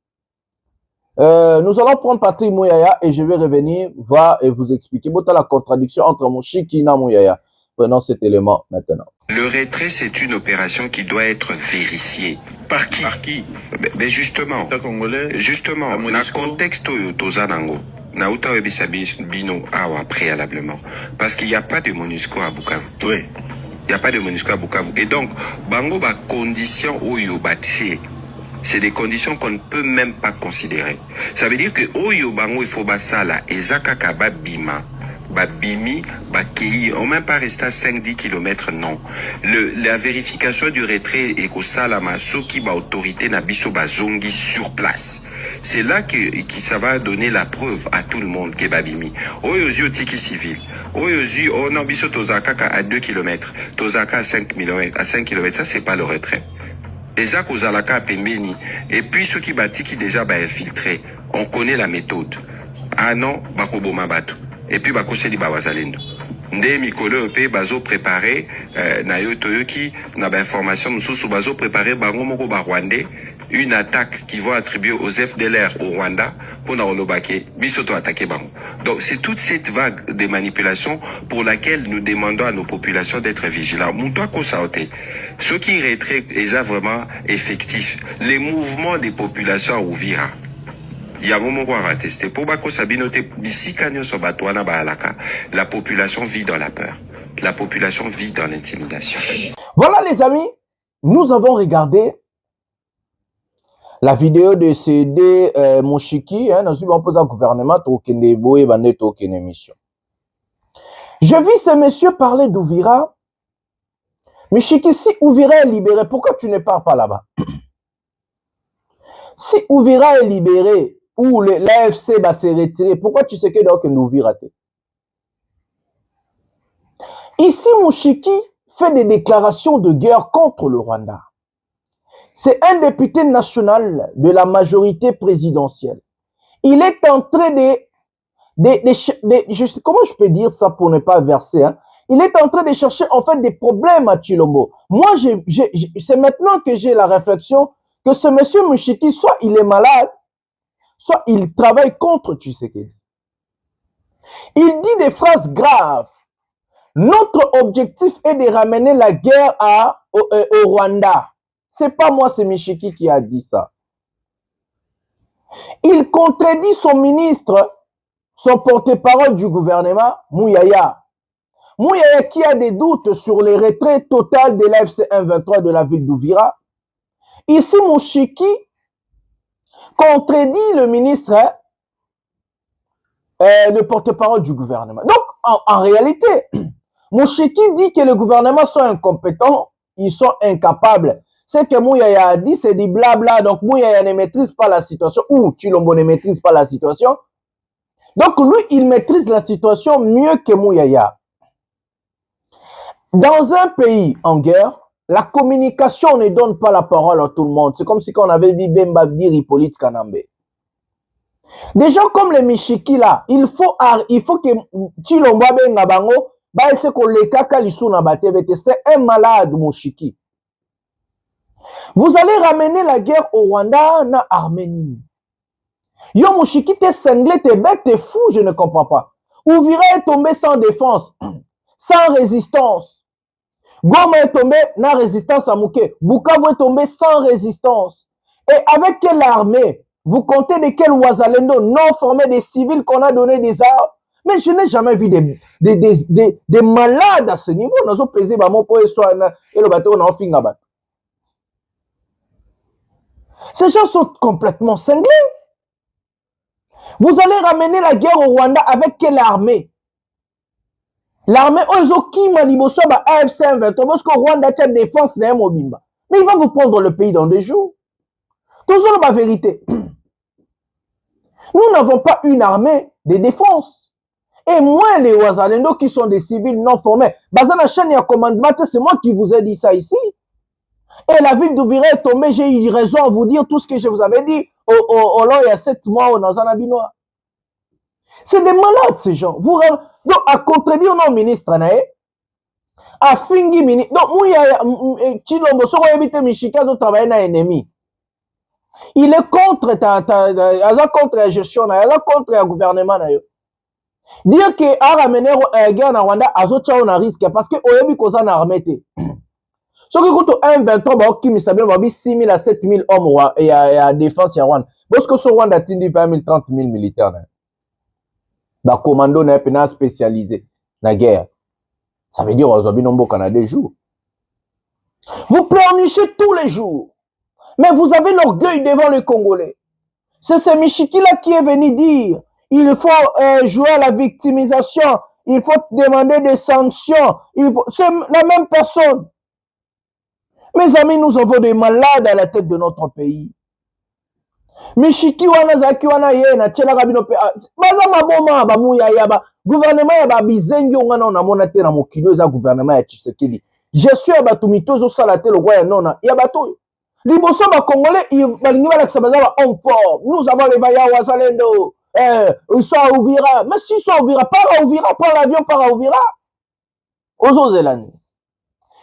Nous allons prendre Patrick Mouyaya et je vais revenir voir et vous expliquer la contradiction entre Mushiki et Mouyaya. Prenons cet élément maintenant. Le retrait, c'est une opération qui doit être vérifiée. Par qui? Par qui? Ben justement, justement, dans le contexte où Tozanango, Naouta Bino Awa préalablement, parce qu'il n'y a pas de MONUSCO à Bukavu. Oui. Il n'y a pas de MONUSCO à Bukavu. Et donc, Bango ba condition Oyo Baché, c'est des conditions qu'on ne peut même pas considérer. Ça veut dire que Oyo Bango il faut basala et Zakaka Bima. Bimi, Bakei, on même pas resté à 5-10 km, non. La vérification du retrait et qu'au Salama, Soki, autorité, Nabiso, Zongi sur place. C'est là que ça va donner la preuve à tout le monde que Babimi. Oyozio Tiki civil. Oyozio, oh non, Biso Tozaka à 2 km. Tozaka à 5 km. À 5 km, ça c'est pas le retrait. Et ça, Kozalaka à Pembeni. Et puis ceux qui battent, déjà, infiltré. On connaît la méthode. Ah non, Bakoboma Batu. Et puis bakose di Wazalendo. Nde mikolo pe bazo préparé na yo toyoki na ba information mususu bazo préparé bango moko ba Rwandais une attaque qui vont attribuer aux FDLR au Rwanda pour na olobake biso to attaquer bango. Donc c'est toute cette vague de manipulation pour laquelle nous demandons à nos populations d'être vigilants. Muntoa ko saote. Ceux qui retraient est vraiment effectif. Les mouvements des populations à Uvira. Il y a un moment où on va tester. Pour Bako Sabinote, la population vit dans la peur. La population vit dans l'intimidation. Voilà les amis, nous avons regardé la vidéo de CD Mushiki, dans une pose à gouvernement, émission. Je vis ce monsieur parler d'Ouvira. Mushiki, si Ouvira est libéré, pourquoi tu ne pars pas là-bas? Si Ouvira est libéré, ou l'AFC va se retirer, pourquoi tu sais que donc nous virater? Ici, Mushiki fait des déclarations de guerre contre le Rwanda. C'est un député national de la majorité présidentielle. Il est en train comment je peux dire ça pour ne pas verser, hein? Il est en train de chercher en fait des problèmes à Chilombo. Moi, c'est maintenant que j'ai la réflexion que ce monsieur Mushiki, soit il est malade, soit il travaille contre Tshisekedi. Il dit des phrases graves. Notre objectif est de ramener la guerre au Rwanda. C'est pas moi, c'est Mushiki qui a dit ça. Il contredit son ministre, son porte-parole du gouvernement, Mouyaya. Mouyaya qui a des doutes sur les retraits total de l'AFC 123 de la ville d'Ouvira. Ici, Mushiki contredit le ministre, le porte-parole du gouvernement. Donc, en réalité, Mouchiki dit que le gouvernement sont incompétents, ils sont incapables. Ce que Mouyaya a dit, c'est du blabla. Donc Mouyaya ne maîtrise pas la situation, ou Tshilombo ne maîtrise pas la situation. Donc lui, il maîtrise la situation mieux que Mouyaya. Dans un pays en guerre, la communication ne donne pas la parole à tout le monde. C'est comme si on avait dit Bemba dire Hippolyte Kanambe. Des gens comme les Michiki là, il faut que Tshilombo benga bango, ba ese ko le kaka lisu na batevete, c'est un malade Mouchiki. Vous allez ramener la guerre au Rwanda na Arménie. Yo Mouchiki t'es cinglé, t'es bête, t'es fou, je ne comprends pas. Ouvira est tombé sans défense, sans résistance. Goma est tombé na résistance à Mouké. Bukavu est tombé sans résistance. Et avec quelle armée? Vous comptez de quel Ouazalendo non formé des civils qu'on a donné des armes? Mais je n'ai jamais vu des malades à ce niveau. Nous avons pesé mon poids et le bateau on a fini. Ces gens sont complètement cinglés. Vous allez ramener la guerre au Rwanda avec quelle armée? L'armée qui Maliboso AFC M23 parce que Rwanda tient défense na Mobimba. Mais il va vous prendre le pays dans 2 jours. Toujours la vérité. Nous n'avons pas une armée de défense. Et moins les Ouazalendo qui sont des civils non formés. Bazana chaîne et à commandement, c'est moi qui vous ai dit ça ici. Et la ville d'Ouvira est tombée, j'ai eu raison à vous dire tout ce que je vous avais dit au long il y a 7 mois au Nazanabinois. C'est des malades ces gens. Vous donc à contredire nos ministres à fingi ministre. Donc Mouya Tshilombo soko yebite Michika zo travailler na ennemi. Il est contre contre la gestion, contre le gouvernement. Dire que a ramené guerre na Rwanda azocha on a risque parce que oyebi koza na armée te. Ce qui compte M23 ba okimi sabino ba 6 000 à 7 000 hommes et à défense ya Rwanda. Parce que ce Rwanda tindi 20 000 30 000 militaires. Ba commando na pena spécialisé na guerre. Ça veut dire ozobi nombo Canada des jours. Vous pleurnichez tous les jours. Mais vous avez l'orgueil devant les Congolais. C'est ce Michiki là qui est venu dire il faut jouer à la victimisation, il faut demander des sanctions. C'est la même personne. Mes amis, nous avons des malades à la tête de notre pays. Michiki wana zaki wana ye na tchela kabino pe baza maboma ba muya yaba gouvernement ya ba bizengi ngana na mona te na mokilo za gouvernement ya Tshisekedi. Je suis abatumito zo sala te le roi ya nona ya bato. Liboso ba Congolais balingi balakisa baza ba homme fort. Nous avons les vaillants Ouazalendo. Ils sont à Ouvira. Mais s'ils sont à Ouvira, par à Ouvira, par l'avion, par à Ouvira. Ozo Zelani.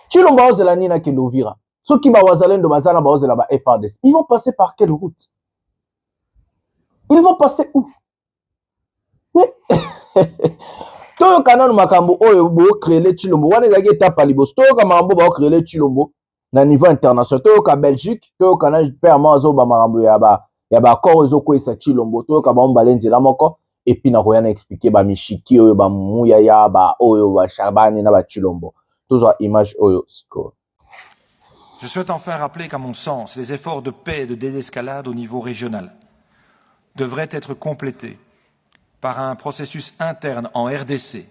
Tshilombo Zelani na kende Ouvira. Ceux qui ba Ouazalendo bazana ba Ozela ba FARDC. Ils vont passer par quelle route? Ils vont passer où? Mais Toyo kana no makambo oyo bo créer le Tshilombo. Wana ezaki étape à liboso. Toyo ka makambo ba créer le Tshilombo na niveau international. Toyo ka Belgique, toyo kana père mazo ba makambo ya ba accord ezoko esa Tshilombo. Toyo ka ba mbalenzi la moko et puis na koyana expliquer ba Michiki oyo ba Muyaya ba oyo ba Shabani na ba Tshilombo. Toujours image oyo siko. Je souhaite enfin rappeler qu'à mon sens, les efforts de paix et de désescalade au niveau régional devraient être complétés par un processus interne en RDC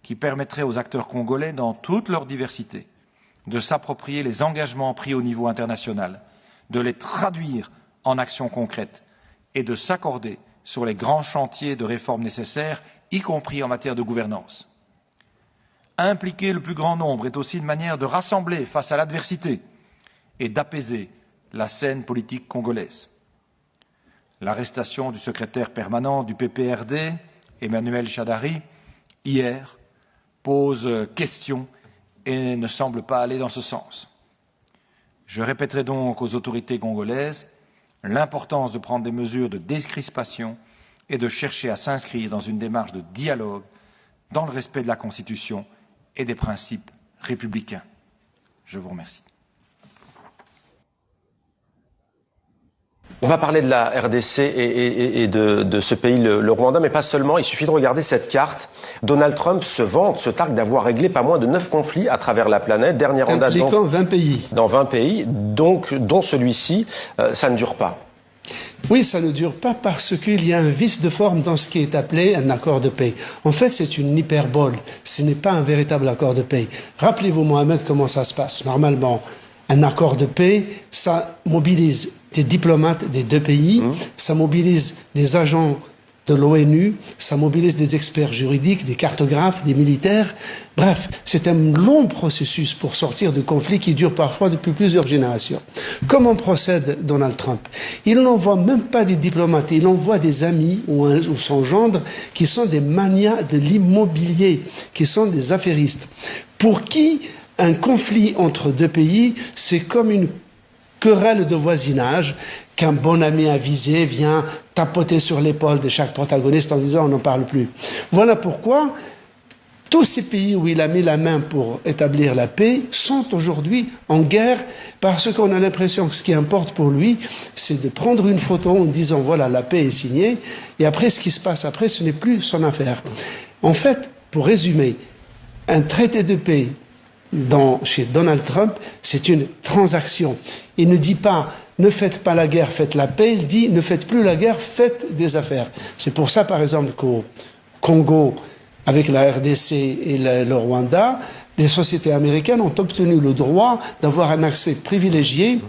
qui permettrait aux acteurs congolais, dans toute leur diversité, de s'approprier les engagements pris au niveau international, de les traduire en actions concrètes et de s'accorder sur les grands chantiers de réformes nécessaires, y compris en matière de gouvernance. Impliquer le plus grand nombre est aussi une manière de rassembler face à l'adversité et d'apaiser la scène politique congolaise. L'arrestation du secrétaire permanent du PPRD, Emmanuel Shadari, hier, pose question et ne semble pas aller dans ce sens. Je répéterai donc aux autorités congolaises l'importance de prendre des mesures de décrispation et de chercher à s'inscrire dans une démarche de dialogue dans le respect de la Constitution et des principes républicains. Je vous remercie. On va parler de la RDC et de ce pays, le Rwanda, mais pas seulement. Il suffit de regarder cette carte. Donald Trump se vante, se targue d'avoir réglé pas moins de 9 conflits à travers la planète. Dernière en date impliquant 20 pays. Dans 20 pays, donc, dont celui-ci, ça ne dure pas. Oui, ça ne dure pas parce qu'il y a un vice de forme dans ce qui est appelé un accord de paix. En fait, c'est une hyperbole. Ce n'est pas un véritable accord de paix. Rappelez-vous, Mohamed, comment ça se passe. Normalement, un accord de paix, ça mobilise des diplomates des deux pays, ça mobilise des agents de l'ONU, ça mobilise des experts juridiques, des cartographes, des militaires. Bref, c'est un long processus pour sortir de conflits qui durent parfois depuis plusieurs générations. Comment procède Donald Trump? Il n'envoie même pas des diplomates, il envoie des amis ou son gendre qui sont des manias de l'immobilier, qui sont des affairistes. Pour qui un conflit entre deux pays, c'est comme une querelle de voisinage qu'un bon ami avisé vient tapoter sur l'épaule de chaque protagoniste en disant on n'en parle plus. Voilà pourquoi tous ces pays où il a mis la main pour établir la paix sont aujourd'hui en guerre parce qu'on a l'impression que ce qui importe pour lui, c'est de prendre une photo en disant voilà, la paix est signée, et après ce qui se passe après, ce n'est plus son affaire. En fait, pour résumer, un traité de paix chez Donald Trump, c'est une transaction. Il ne dit pas ne faites pas la guerre, faites la paix. Il dit ne faites plus la guerre, faites des affaires. C'est pour ça, par exemple, qu'au Congo, avec la RDC et le Rwanda, les sociétés américaines ont obtenu le droit d'avoir un accès privilégié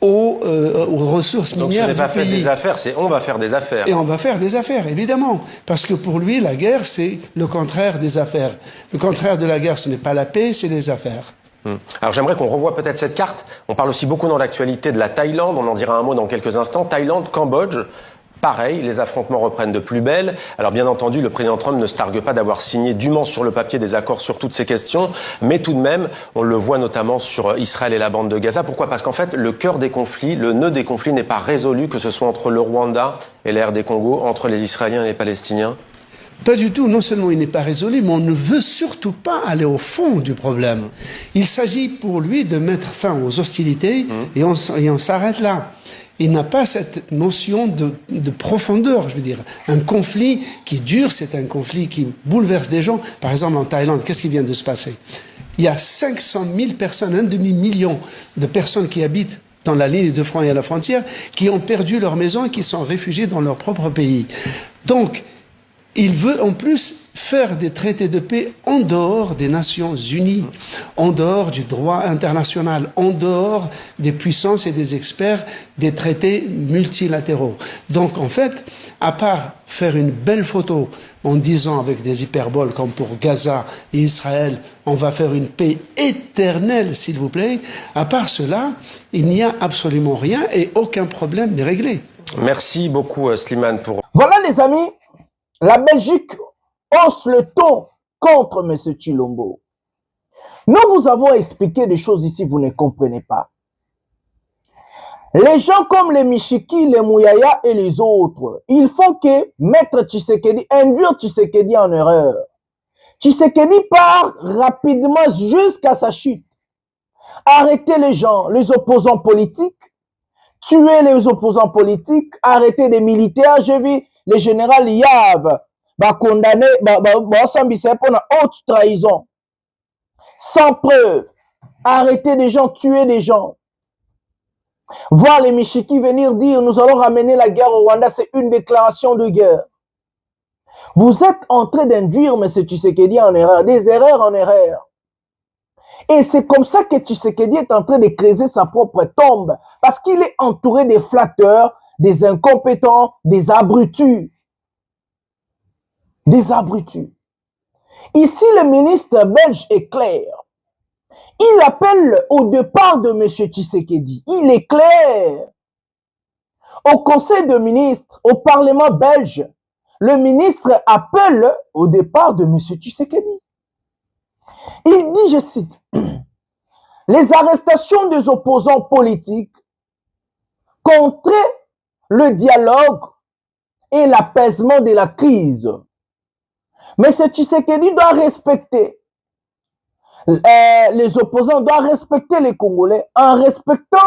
aux ressources minières du pays. Donc ce n'est pas faire des affaires, c'est on va faire des affaires. Et on va faire des affaires, évidemment. Parce que pour lui, la guerre, c'est le contraire des affaires. Le contraire de la guerre, ce n'est pas la paix, c'est les affaires. Alors j'aimerais qu'on revoie peut-être cette carte. On parle aussi beaucoup dans l'actualité de la Thaïlande, on en dira un mot dans quelques instants. Thaïlande, Cambodge, pareil, les affrontements reprennent de plus belle. Alors bien entendu, le président Trump ne se targue pas d'avoir signé dûment sur le papier des accords sur toutes ces questions, mais tout de même, on le voit notamment sur Israël et la bande de Gaza. Pourquoi? Parce qu'en fait, le cœur des conflits, le nœud des conflits n'est pas résolu, que ce soit entre le Rwanda et la RD Congo, entre les Israéliens et les Palestiniens. Pas du tout. Non seulement il n'est pas résolu, mais on ne veut surtout pas aller au fond du problème. Il s'agit pour lui de mettre fin aux hostilités et on s'arrête là. Il n'a pas cette notion de profondeur, je veux dire. Un conflit qui dure, c'est un conflit qui bouleverse des gens. Par exemple, en Thaïlande, qu'est-ce qui vient de se passer? Il y a 500 000 personnes, 1,5 million de personnes qui habitent dans la ligne de front et à la frontière, qui ont perdu leur maison et qui sont réfugiés dans leur propre pays. Donc, il veut en plus faire des traités de paix en dehors des Nations Unies, en dehors du droit international, en dehors des puissances et des experts des traités multilatéraux. Donc en fait, à part faire une belle photo en disant avec des hyperboles comme pour Gaza et Israël, on va faire une paix éternelle s'il vous plaît, à part cela, il n'y a absolument rien et aucun problème n'est réglé. Merci beaucoup Slimane pour... Voilà les amis, la Belgique hausse le ton contre M. Tshilombo. Nous vous avons expliqué des choses ici, vous ne comprenez pas. Les gens comme les Michiki, les Mouyaya et les autres, ils font que Maître Tshisekedi, induire Tshisekedi en erreur. Tshisekedi part rapidement jusqu'à sa chute. Arrêter les gens, les opposants politiques, tuer les opposants politiques, arrêter des militaires. J'ai vu le général Yav condamné pour une haute trahison. Sans preuve. Arrêter des gens, tuer des gens. Voir les Michiki venir dire nous allons ramener la guerre au Rwanda, c'est une déclaration de guerre. Vous êtes en train d'induire M. Tshisekedi en erreur, des erreurs en erreur. Et c'est comme ça que Tshisekedi est en train de creuser sa propre tombe. Parce qu'il est entouré des flatteurs, des incompétents, des abrutis. Des abrutis. Ici, le ministre belge est clair. Il appelle au départ de M. Tshisekedi. Il est clair. Au Conseil de ministres, au Parlement belge, le ministre appelle au départ de M. Tshisekedi. Il dit, je cite, « Les arrestations des opposants politiques contraient le dialogue et l'apaisement de la crise. Mais M. Tshisekedi doit respecter, les opposants doivent respecter les Congolais en respectant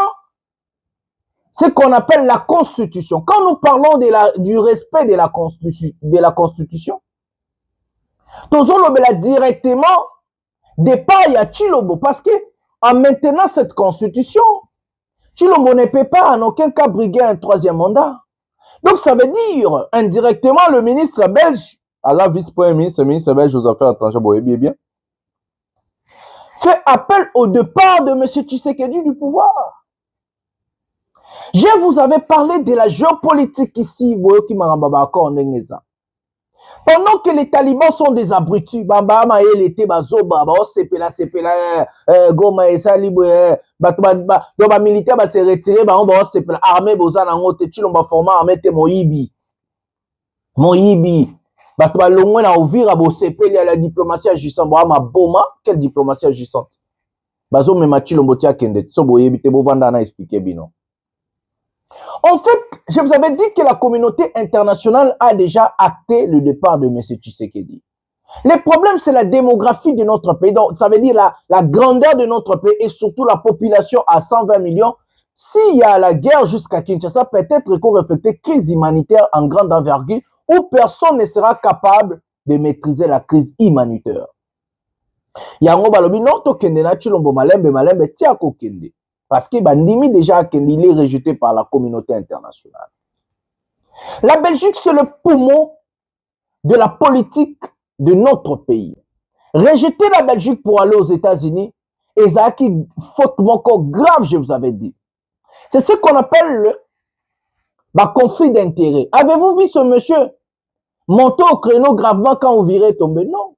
ce qu'on appelle la Constitution. Quand nous parlons du respect de la Constitution, Tozolobela directement départ à Tshilombo parce que en maintenant cette Constitution, Tshilombo ne peut pas en aucun cas briguer un troisième mandat. Donc ça veut dire, indirectement, le ministre belge, à la vice-premier ministre, ministre belge aux affaires étrangères, vous voyez bien, fait appel au départ de M. Tshisekedi du pouvoir. Je vous avais parlé de la géopolitique ici, pendant que les talibans sont des abrutis, Goma et Salibou, donc militaire va se retirer, armée boza nango te chilomba format armée te Moïbi. Batba longwe na Uvira bo sepeli à la diplomatie agissante. Ma boma, quelle diplomatie agissante? Bazo me machilombo tia kende, so boyebi te bo vanda na expliquer bino. En fait, je vous avais dit que la communauté internationale a déjà acté le départ de M. Tshisekedi. Le problème, c'est la démographie de notre pays. Donc, ça veut dire la grandeur de notre pays et surtout la population à 120 millions. S'il y a la guerre jusqu'à Kinshasa, peut-être qu'on reflète crise humanitaire en grande envergure où personne ne sera capable de maîtriser la crise humanitaire. Yango balobi non to kende na chilombo malembe tia ko kende. Parce que Bandimi déjà il est rejeté par la communauté internationale. La Belgique, c'est le poumon de la politique de notre pays. Rejeter la Belgique pour aller aux États-Unis, et ça a une faute encore grave, je vous avais dit. C'est ce qu'on appelle le conflit d'intérêts. Avez-vous vu ce monsieur monter au créneau gravement quand vous virez tomber? Non.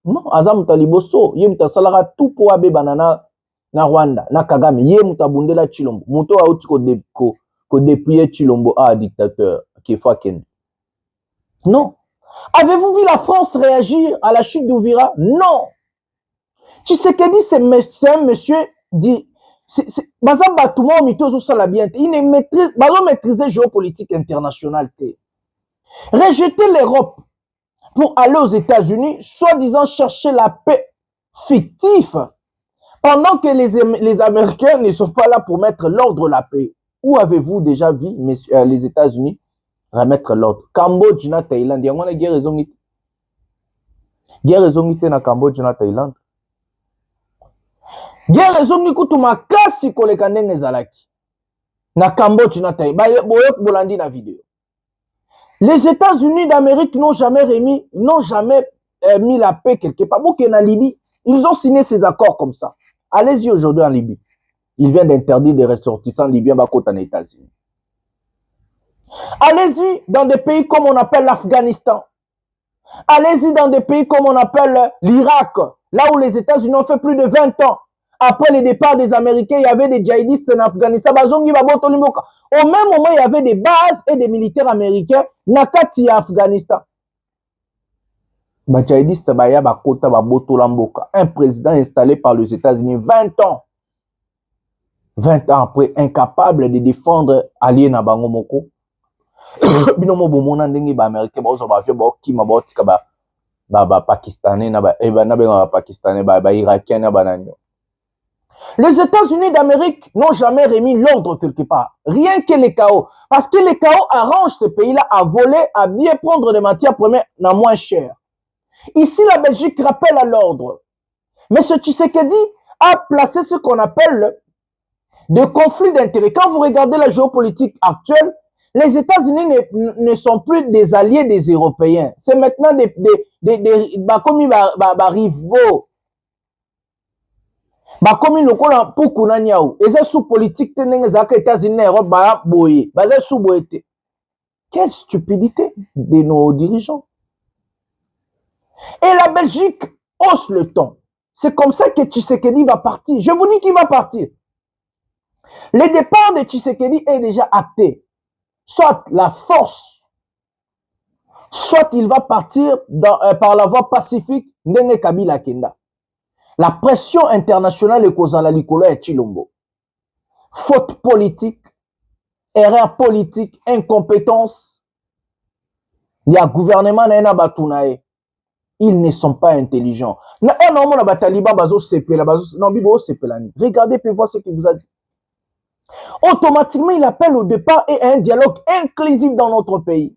Non, Azam Taliboso, Yem Tasalara, tout pour Abe Banana. Na Rwanda, na Kagame, yé mutabundela Chilombo, muto a outi ko dépouiller Chilombo à dictateur, qui est Faken. Non. Avez-vous vu la France réagir à la chute d'Ouvira? Non. Tshisekedi, c'est un monsieur, dit, Baza Batoumo, Mitozo Salabiente, il ne maîtrise, Baza maîtriser géopolitique internationale. Rejeter l'Europe pour aller aux États-Unis, soi-disant chercher la paix fictive. Pendant que les Américains ne sont pas là pour mettre l'ordre la paix. Où avez-vous déjà vu les États-Unis remettre l'ordre? Cambodge na Thaïlande. Il y a une guerre raison. Guerre raison na Cambodge na Thaïlande. Guerre raison ni kutuma kasi koleka ndenge zalaki. Na Cambodge na Thaïlande. Boyok bolandi na vidéo. Les États-Unis d'Amérique n'ont jamais mis la paix quelque part. Bouke na Libye. Ils ont signé ces accords comme ça. Allez-y aujourd'hui en Libye. Ils viennent d'interdire des ressortissants libyens aux États-Unis. Allez-y dans des pays comme on appelle l'Afghanistan. Allez-y dans des pays comme on appelle l'Irak. Là où les États-Unis ont fait plus de 20 ans. Après le départ des Américains, il y avait des djihadistes en Afghanistan. Au même moment, il y avait des bases et des militaires américains. Nakati Afghanistan. Un président installé par les États-Unis 20 ans. 20 ans après, incapable de défendre alliés na bango moko. Binomo bomona ndenge ba américain ba ba vie ba kima ba tika ba pakistanais na ba pakistanais ba irakien na bananyo. Les États-Unis d'Amérique n'ont jamais remis l'ordre quelque part. Rien que les chaos. Parce que les chaos arrangent ce pays-là à voler, à bien prendre des matières premières na moins cher. Ici, la Belgique rappelle à l'ordre. Mais ce Tshisekedi a placé ce qu'on appelle de conflit d'intérêts. Quand vous regardez la géopolitique actuelle, les États-Unis ne sont plus des alliés des Européens. C'est maintenant des rivaux. Comme le kola pour kunanyao. Et c'est sous politique tenengezaka États-Unis Europe ba boye. Basé sous boyete. Quelle stupidité de nos dirigeants. Et la Belgique hausse le ton. C'est comme ça que Tshisekedi va partir. Je vous dis qu'il va partir. Le départ de Tshisekedi est déjà acté. Soit la force, soit il va partir par la voie pacifique Ndenge Kabila Kenda. La pression internationale est causée à la Likolo et Chilombo. Faute politique, erreur politique, incompétence. Il y a gouvernement na batunae. Ils ne sont pas intelligents. Regardez puis voir ce qu'il vous a dit. Automatiquement, il appelle au départ et à un dialogue inclusif dans notre pays.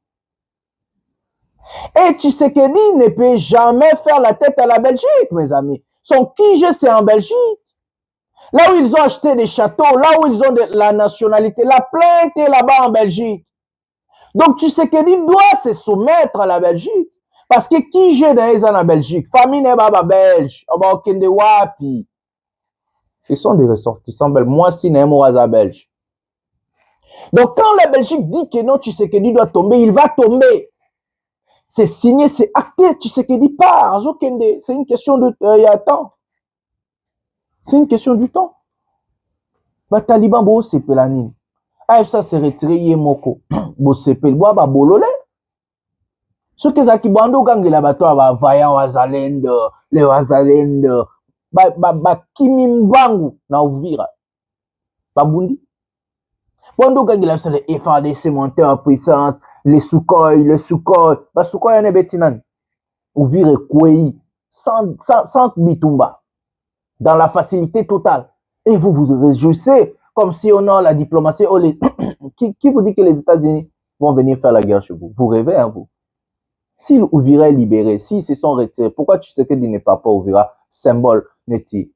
Et Tshisekedi ne peut jamais faire la tête à la Belgique, mes amis. Son QG, c'est en Belgique. Là où ils ont acheté des châteaux, là où ils ont la nationalité, la plainte est là-bas en Belgique. Donc Tshisekedi doit se soumettre à la Belgique. Parce que qui j'ai dans la Belgique? Famille n'est pas belge. Ce sont des ressortissants belges. Moi, si n'est pas belge. Donc quand la Belgique dit que non, Tshisekedi doit tomber, il va tomber. C'est signé, c'est acté. Tshisekedi part. C'est une question de temps. C'est une question du temps. Ba Taliban bo sepelanini. AFSA s'est retiré yemoko. Bo sepel bo ba bolole. Ce que zaki bando gangela bato ba vaya wazalendo, le wazalendo. Ba kimi mbangu na Uvira. Babundi. Bando gangela sur les FARDC montés en puissance, les Sukhoi. Ba Sukhoi ne betinan. Uvira kwei sans bitumba. Dans la facilité totale. Et vous vous réjouissez comme si on a la diplomatie. Oh, qui vous dit que les États-Unis vont venir faire la guerre chez vous? Vous rêvez, hein, vous? Si Uvira est libéré, s'ils se sont retirés, pourquoi Tshisekedi n'est pas Uvira? Symbole, neti.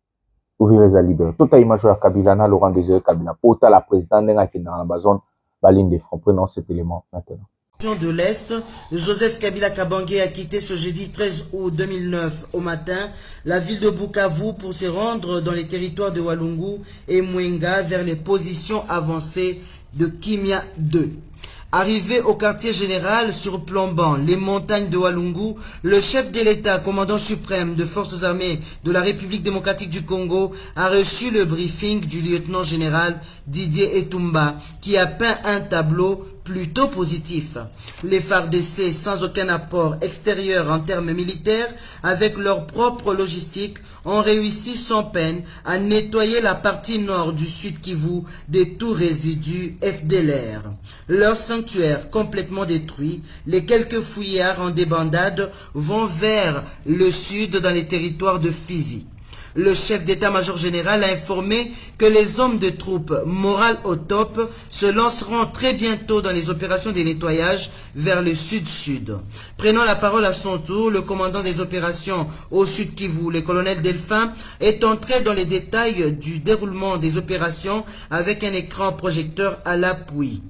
Uvira est libéré. Tout à image à Kabila, Laurent Désiré Kabila. Pour la présidente qui est dans la zone, la ligne de front. Prenons cet élément maintenant. De l'Est, Joseph Kabila Kabange a quitté ce jeudi 13 août 2009 au matin la ville de Bukavu pour se rendre dans les territoires de Walungu et Mwenga vers les positions avancées de Kimia 2. Arrivé au quartier général surplombant les montagnes de Walungu, le chef de l'État, commandant suprême de forces armées de la République démocratique du Congo, a reçu le briefing du lieutenant général Didier Etumba, qui a peint un tableau plutôt positif. Les FARDC, sans aucun apport extérieur en termes militaires, avec leur propre logistique, ont réussi sans peine à nettoyer la partie nord du Sud Kivu des tout résidus FDLR. Leur sanctuaire complètement détruit, les quelques fouillards en débandade vont vers le sud dans les territoires de Fizi. Le chef d'état-major général a informé que les hommes de troupes morales au top se lanceront très bientôt dans les opérations de nettoyage vers le sud-sud. Prenant la parole à son tour, le commandant des opérations au Sud Kivu, le colonel Delphin, est entré dans les détails du déroulement des opérations avec un écran projecteur à l'appui.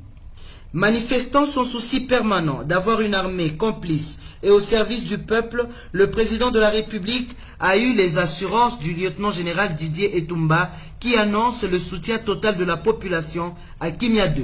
Manifestant son souci permanent d'avoir une armée complice et au service du peuple, le président de la République a eu les assurances du lieutenant général Didier Etumba qui annonce le soutien total de la population à Kimia 2.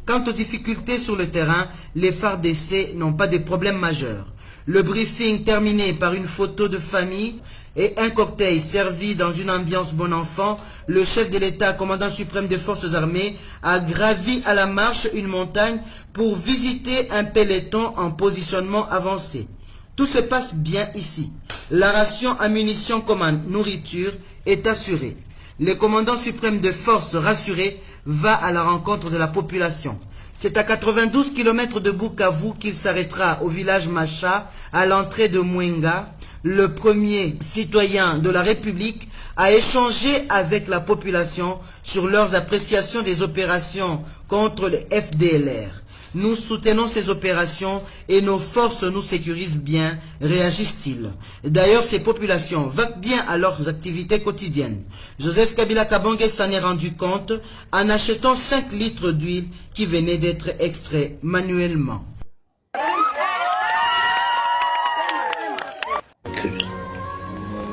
Quant aux difficultés sur le terrain, les FARDC n'ont pas de problème majeur. Le briefing terminé par une photo de famille et un cocktail servi dans une ambiance bon enfant, le chef de l'État, commandant suprême des forces armées, a gravi à la marche une montagne pour visiter un peloton en positionnement avancé. Tout se passe bien ici. La ration à munitions comme à nourriture est assurée. Le commandant suprême de forces rassuré va à la rencontre de la population. C'est à 92 km de Bukavu qu'il s'arrêtera au village Macha, à l'entrée de Mwenga. Le premier citoyen de la République a échangé avec la population sur leurs appréciations des opérations contre les FDLR. Nous soutenons ces opérations et nos forces nous sécurisent bien, réagissent-ils. D'ailleurs, ces populations vaquent bien à leurs activités quotidiennes. Joseph Kabila Kabange s'en est rendu compte en achetant 5 litres d'huile qui venaient d'être extraits manuellement.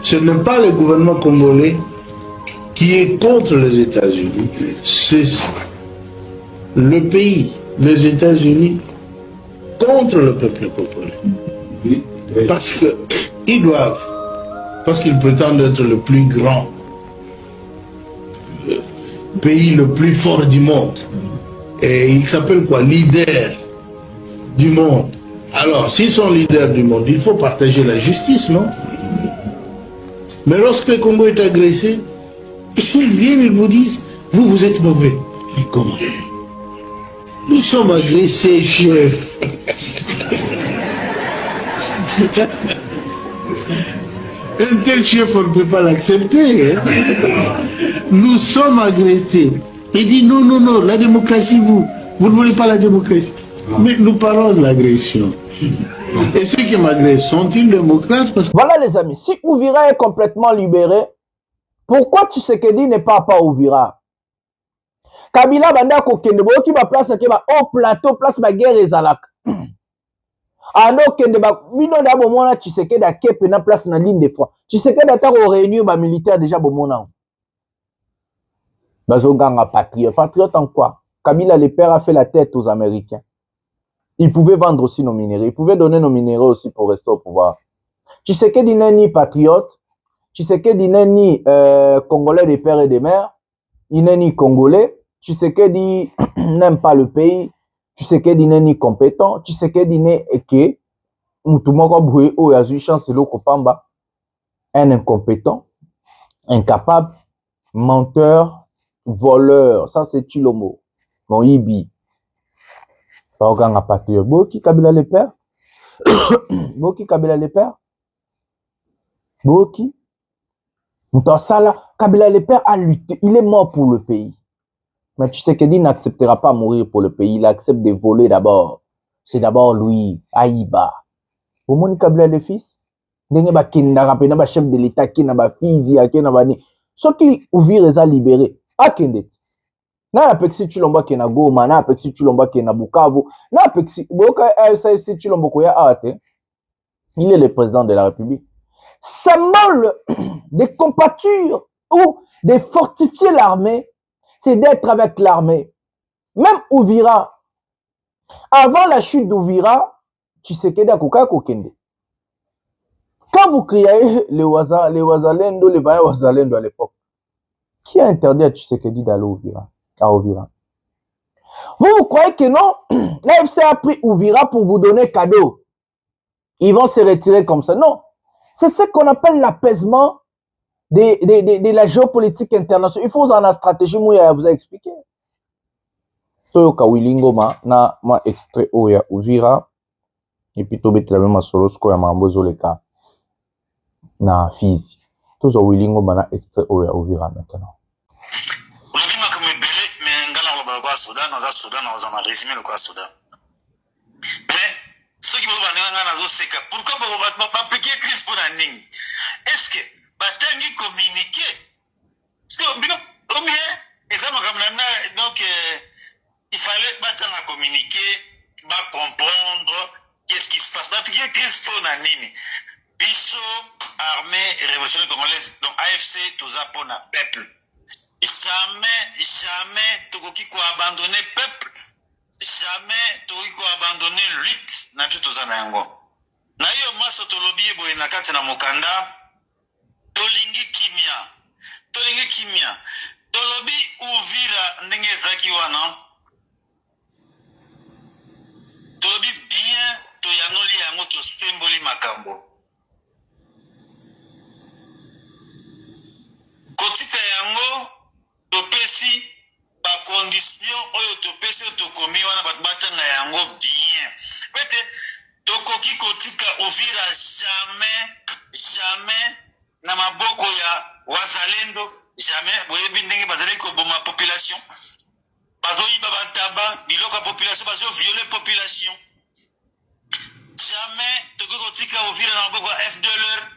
Ce n'est pas le gouvernement congolais qui est contre les États-Unis, c'est le pays, les États-Unis, contre le peuple congolais. Parce qu'ils doivent, parce qu'ils prétendent être le plus grand pays, le plus fort du monde. Et ils s'appellent quoi? Leader du monde. Alors, s'ils sont leaders du monde, il faut partager la justice, non? Mais lorsque le Congo est agressé, ils viennent, ils vous disent, vous êtes mauvais. Mais comment? Nous sommes agressés, chef. Un tel chef, on ne peut pas l'accepter. Hein? Nous sommes agressés. Il dit non, la démocratie, vous ne voulez pas la démocratie. Mais nous parlons de l'agression. Et ceux qui m'agressent sont-ils démocrates? Voilà les amis, si Uvira est complètement libéré, pourquoi Tshisekedi n'est pas Uvira? Kabila banda kokende boki ba place ke ba au plateau place ba guerre ezalaka. Ando kende ba bino da bomona Tshisekedi akepe na place na ligne de front. Tshisekedi atako réunir ba militaire déjà bomona. Bazonganga patriote. Patriote en quoi? Kabila le père a fait la tête aux Américains. Il pouvait vendre aussi nos minéraux. Il pouvait donner nos minéraux aussi pour rester au pouvoir. Tshisekedi n'est ni patriote. Tshisekedi n'est ni Congolais des pères et des mères. Il n'est ni Congolais. Tshisekedi n'aime pas le pays. Tshisekedi n'est ni compétent. Tshisekedi n'est que Moutoumoko Boué ou Yazu Chancelo Kopamba. Un incompétent, incapable, menteur, voleur. Ça c'est Chilombo. Mon Ibi. Baoganga patriote. Boki Kabila le père. Boki Kabila le père. Boki. Moutossala. Kabila le père a lutté. Il est mort pour le pays. Mais Tshisekedi n'acceptera pas mourir pour le pays. Il accepte de voler d'abord. C'est d'abord lui, Aïba. Au monde Kabila le fils. Ndenge ba kindara pe na ba chef de l'état ki na ba fizi ake na ba ni. So ki ouvrir eza libéré. Akendet. Na apexi Chilombo ke na Goma, na apexi Chilombo ke na Bukavu, na apexi boka AFC Chilombo ko ya ate. Il est le président de la République. Symbole de compature ou de fortifier l'armée, c'est d'être avec l'armée. Même Ouvira, avant la chute d'Ouvira, Tshisekedi akoka kokende. Quand vous criez les Wazalendo, les vaillants Wazalendo à l'époque, qui a interdit à Tshisekedi d'aller à Ouvira? Vous croyez que non? L'AFC a pris Ouvira pour vous donner cadeau. Ils vont se retirer comme ça. Non. C'est ce qu'on appelle l'apaisement de la géopolitique internationale. Il faut en la stratégie, moi, vous a expliqué. Toyoka Wilingoma, na ma extrait Oya Ouvira, et puis Tobet la même Solosko ya Mambozo le cas. Na Fizi. Tous au Wilingoma na extrait Oya Ouvira maintenant. Soudan, nous avons résumé le cas Soudan. Mais, ceux qui vont dire pourquoi vous ne pas piquer crise pour la ligne? Est-ce que vous communiquer? Parce que, au mieux, donc, il fallait communiquer, comprendre qu'est-ce qui se passe. Piquer crise pour la ligne. Bisso, armée révolutionnaire congolaise, donc AFC, tout ça pour le peuple. Jamais Togoki ko abandonner peuple. Jamais Togoki ko abandonner lutte. Na tout ça na yango. Na yo maso tolobi boye na kati na mokanda. Tolingi kimia. Tolobi Uvira ndenge zaki wana. Tolobi bien to yanoli yango to symboli makambo. Kotika yango topesi ba condition oyo topesi tokomi wana batanga yango bien. Pete tokoki kotika Uvira jamais na maboko ya Wazalendo, jamais boyebi ndenge bazali ko boma population. Bazoyiba bantaba biloko population bazo violer population. Jamais tokoki kotika Uvira na maboko ya FDLR.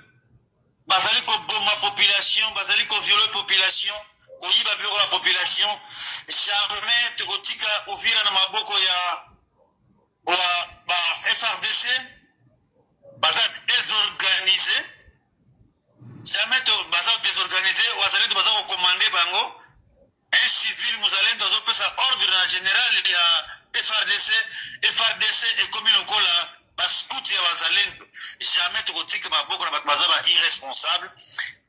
Bazali ko boma population, bazali ko violer population. Koyiba biloko la population. Jamais tokotika Uvira na maboko ya ba FRDC. Bazali désorganisé. Jamais baza désorganisé. Wazalendo baza ko commander bango. Un civil muzalendo azopesa ordre na général ya FRDC et comme lokola baskuti ya wazalendo. Jamais tokotika maboko na bato baza ba irresponsable.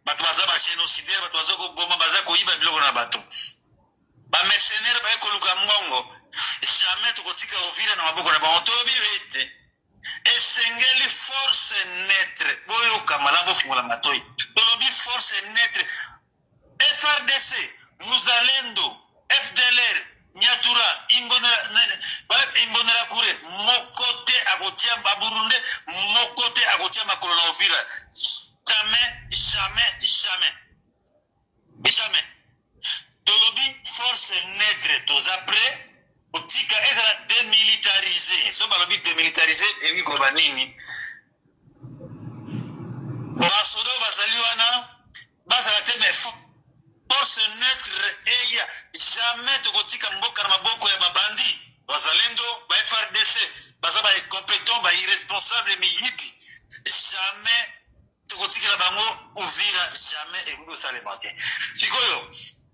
Bato baza ba génocidaire, bato baza ko boma baza ko yiba biloko na bato. Ba mercenaire ba ekoluka mbongo. Jamais tokotika Uvira na maboko na bango tobi bete. Esengeli force neutre. Boyo kamala bofungola matoi. Tolobi force neutre. FRDC, Muzalendo, FDLR, Nyatura, Imbonera Kure, Mokote agotia Baburunde, Mokote agotia Makolona Uvira. Jamais. Tolobi force neutre, tous après. Otika ezala démilitarisé. So balobi démilitarisé elingi koloba nini? Basodo bazali wana bazala te mais force neutre eya jamais tokotika mboka na maboko ya babandi bazalendo ba FRDC baza ba incompétent ba irresponsable miyibi jamais tokotikela bango Uvira jamais ebuko salemake sikoyo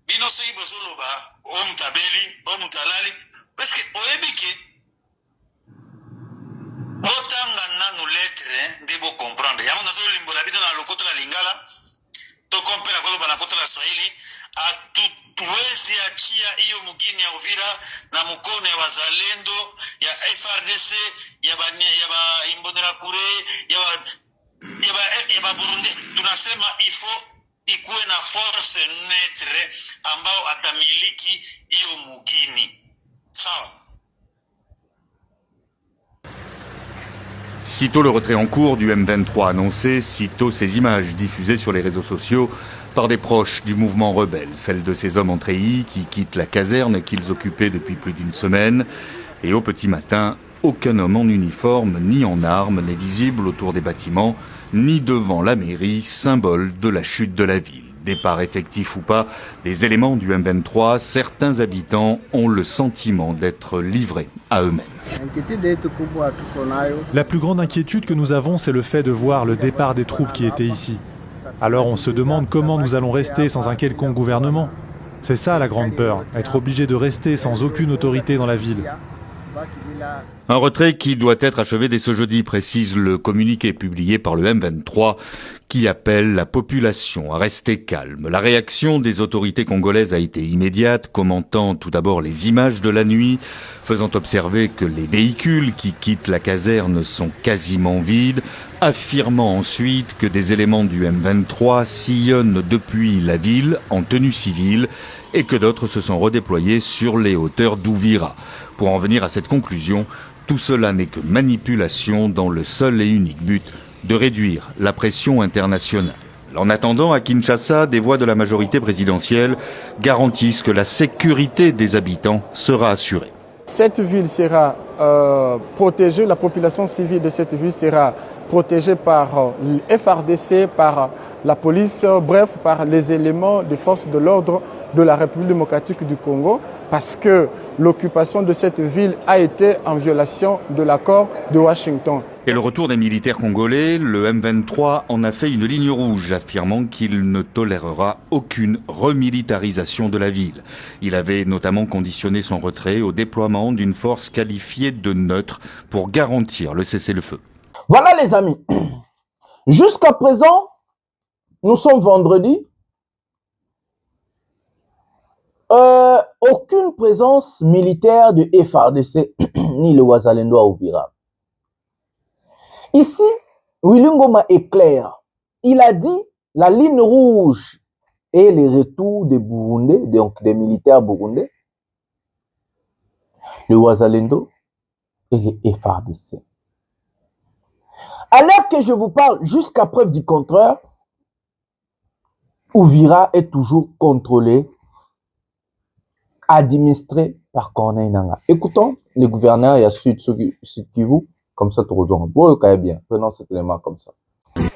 bino soki bozoloba omutabeli omutalali parce que oyebike botanga nanu lettre nde bo comprendre yango nazolimbola bino na lokoto la lingala tokompela koloba na koto la swahili atuwezi achia hiyo mugini ya Uvira na mukono ya wazalendo ya FRDC ya ba imbonera kure ya ba Burundi. Tunasema ifo ikuwe na force neutre ambao atamiliki hiyo mugini, sawa. Sitôt le retrait en cours du M23 annoncé, sitôt ces images diffusées sur les réseaux sociaux par des proches du mouvement rebelle, celles de ces hommes en treillis qui quittent la caserne qu'ils occupaient depuis plus d'une semaine. Et au petit matin, aucun homme en uniforme ni en armes n'est visible autour des bâtiments, ni devant la mairie, symbole de la chute de la ville. Départ effectif ou pas, les éléments du M23, certains habitants ont le sentiment d'être livrés à eux-mêmes. La plus grande inquiétude que nous avons, c'est le fait de voir le départ des troupes qui étaient ici. Alors on se demande comment nous allons rester sans un quelconque gouvernement. C'est ça la grande peur, être obligé de rester sans aucune autorité dans la ville. Un retrait qui doit être achevé dès ce jeudi, précise le communiqué publié par le M23 qui appelle la population à rester calme. La réaction des autorités congolaises a été immédiate, commentant tout d'abord les images de la nuit, faisant observer que les véhicules qui quittent la caserne sont quasiment vides, affirmant ensuite que des éléments du M23 sillonnent depuis la ville en tenue civile et que d'autres se sont redéployés sur les hauteurs d'Uvira. Pour en venir à cette conclusion, tout cela n'est que manipulation dans le seul et unique but de réduire la pression internationale. En attendant, à Kinshasa, des voix de la majorité présidentielle garantissent que la sécurité des habitants sera assurée. Cette ville sera protégée, la population civile de cette ville sera protégée par le FRDC, par la police, bref, par les éléments de force de l'ordre de la République démocratique du Congo, parce que l'occupation de cette ville a été en violation de l'accord de Washington. Et le retour des militaires congolais, le M23 en a fait une ligne rouge, affirmant qu'il ne tolérera aucune remilitarisation de la ville. Il avait notamment conditionné son retrait au déploiement d'une force qualifiée de neutre pour garantir le cessez-le-feu. Voilà les amis, jusqu'à présent, nous sommes vendredi. Aucune présence militaire de FARDC ni le Wazalendo à Uvira. Ici, Willy Ngoma est clair. Il a dit la ligne rouge et les retours des Burundais, donc des militaires burundais, le Wazalendo et les FARDC. À l'heure que je vous parle, jusqu'à preuve du contraire, Uvira est toujours contrôlé, administré par Corneille Nangaa. Écoutons le gouverneur et à Sud Kivu, comme ça, tout rejoint. Bon, quand même bien, prenons cet élément comme ça.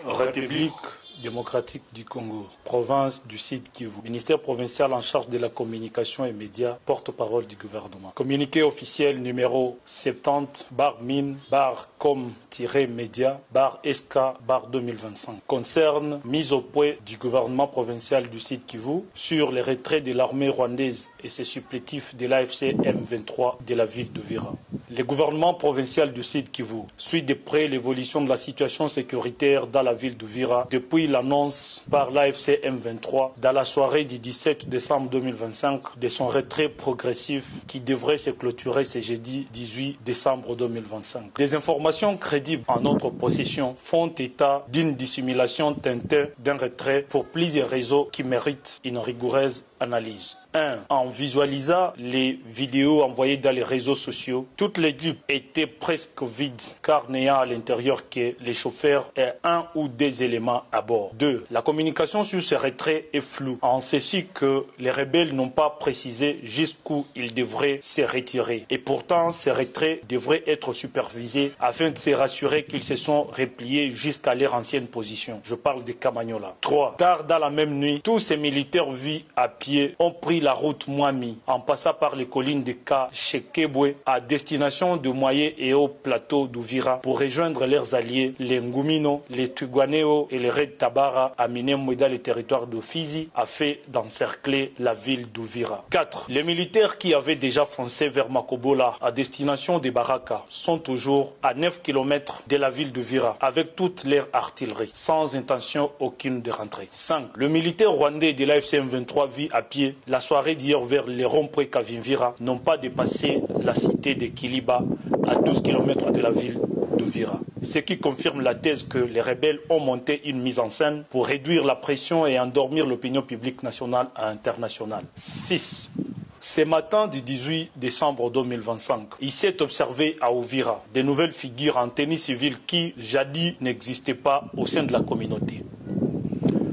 République démocratique du Congo, province du Sud Kivu, ministère provincial en charge de la communication et médias, porte-parole du gouvernement. Communiqué officiel numéro 70/min/com-média/SK/2025 concerne mise au point du gouvernement provincial du Sud Kivu sur les retraits de l'armée rwandaise et ses supplétifs de l'AFC M23 de la ville d'Uvira. Le gouvernement provincial du Sud Kivu suit de près l'évolution de la situation sécuritaire dans la ville d'Uvira depuis l'annonce par l'AFC M23 dans la soirée du 17 décembre 2025 de son retrait progressif qui devrait se clôturer ce jeudi 18 décembre 2025. Des informations crédibles en notre possession font état d'une dissimulation teintée d'un retrait pour plusieurs réseaux qui méritent une rigoureuse analyse. 1. En visualisant les vidéos envoyées dans les réseaux sociaux, toute l'équipe était presque vide car n'ayant à l'intérieur que les chauffeurs et un ou des éléments à bord. 2. La communication sur ce retrait est floue, en ceci que les rebelles n'ont pas précisé jusqu'où ils devraient se retirer. Et pourtant, ces retraits devraient être supervisés afin de se rassurer qu'ils se sont repliés jusqu'à leur ancienne position. Je parle de Kamanyola. 3. Tard dans la même nuit, tous ces militaires vus à pied pied ont pris la route Mwami en passant par les collines de Kashekebwe à destination de Moye et au plateau d'Uvira pour rejoindre leurs alliés, les Ngumino, les Tuguaneo et les Red Tabara à Minembwe dans le territoire de Fizi afin d'encercler la ville d'Uvira. 4. Les militaires qui avaient déjà foncé vers Makobola à destination des Baraka sont toujours à 9 km de la ville d'Uvira avec toute leur artillerie, sans intention aucune de rentrer. 5. Le militaire rwandais de l'AFC M23 vit à pied la soirée d'hier vers les ronds-points Kavimvira n'ont pas dépassé la cité de Kiliba à 12 km de la ville d'Uvira. Ce qui confirme la thèse que les rebelles ont monté une mise en scène pour réduire la pression et endormir l'opinion publique nationale et internationale. 6. Ce matin du 18 décembre 2025, il s'est observé à Uvira de nouvelles figures en tenue civile qui, jadis, n'existaient pas au sein de la communauté.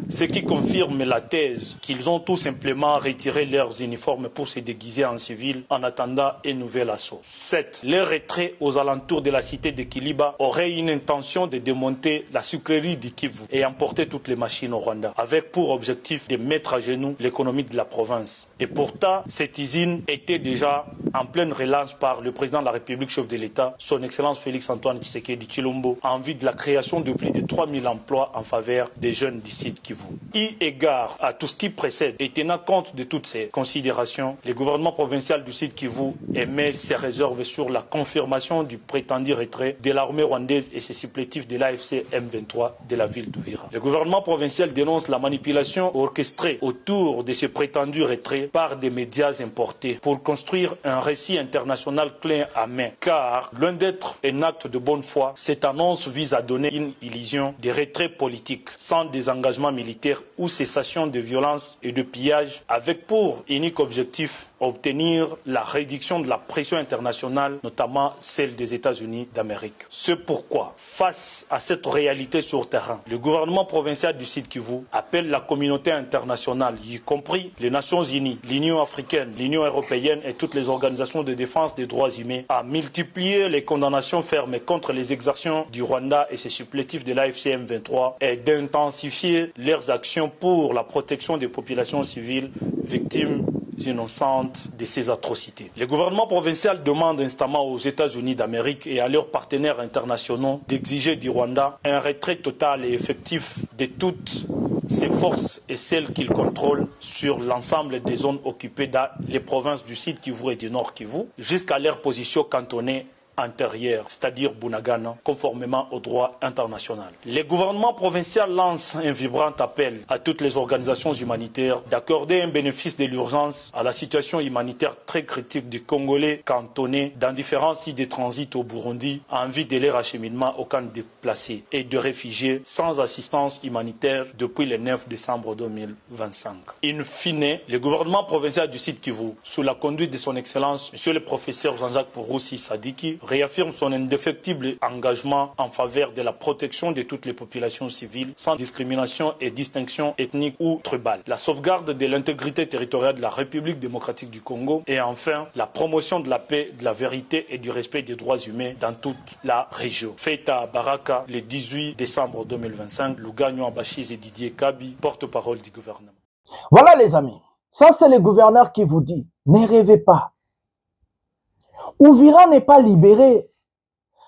Ce qui confirme la thèse qu'ils ont tout simplement retiré leurs uniformes pour se déguiser en civil en attendant un nouvel assaut. 7. Leur retrait aux alentours de la cité de Kiliba aurait une intention de démonter la sucrerie du Kivu et emporter toutes les machines au Rwanda, avec pour objectif de mettre à genoux l'économie de la province. Et pourtant, cette usine était déjà en pleine relance par le président de la République, chef de l'État, son Excellence Félix-Antoine Tshisekedi Tshilombo, en vue de la création de plus de 3000 emplois en faveur des jeunes d'ici de Kivu. Eu égard à tout ce qui précède et tenant compte de toutes ces considérations, le gouvernement provincial du Sud Kivu émet ses réserves sur la confirmation du prétendu retrait de l'armée rwandaise et ses supplétifs de l'AFC M23 de la ville d'Uvira. Le gouvernement provincial dénonce la manipulation orchestrée autour de ce prétendu retrait par des médias importés pour construire un récit international clé à main. Car, loin d'être un acte de bonne foi, cette annonce vise à donner une illusion de retrait politique sans désengagement militaire ou cessation de violence et de pillage avec pour unique objectif obtenir la réduction de la pression internationale, notamment celle des États-Unis d'Amérique. C'est pourquoi, face à cette réalité sur terrain, le gouvernement provincial du Sud Kivu appelle la communauté internationale, y compris les Nations Unies, l'Union africaine, l'Union européenne et toutes les organisations de défense des droits humains, à multiplier les condamnations fermes contre les exactions du Rwanda et ses supplétifs de l'AFC M23 et d'intensifier leurs actions pour la protection des populations civiles victimes innocentes de ces atrocités. Le gouvernement provincial demande instamment aux États-Unis d'Amérique et à leurs partenaires internationaux d'exiger du Rwanda un retrait total et effectif de toutes ses forces et celles qu'ils contrôlent sur l'ensemble des zones occupées dans les provinces du Sud Kivu et du Nord Kivu, jusqu'à leur position cantonnée intérieure, c'est-à-dire Bunagana, conformément au droit international. Le gouvernement provincial lance un vibrant appel à toutes les organisations humanitaires d'accorder un bénéfice de l'urgence à la situation humanitaire très critique des Congolais cantonnés dans différents sites de transit au Burundi en vue de leur acheminement au camp de déplacés et de réfugiés sans assistance humanitaire depuis le 9 décembre 2025. In fine, le gouvernement provincial du Sud Kivu, sous la conduite de son Excellence, Monsieur le professeur Jean-Jacques Pouroussi Sadiki, réaffirme son indéfectible engagement en faveur de la protection de toutes les populations civiles sans discrimination et distinction ethnique ou tribale, la sauvegarde de l'intégrité territoriale de la République démocratique du Congo et enfin la promotion de la paix, de la vérité et du respect des droits humains dans toute la région. Fait à Baraka le 18 décembre 2025, Lugano Abachis et Didier Kabi, porte-parole du gouvernement. Voilà les amis, ça c'est le gouverneur qui vous dit, ne rêvez pas. Uvira n'est pas libéré.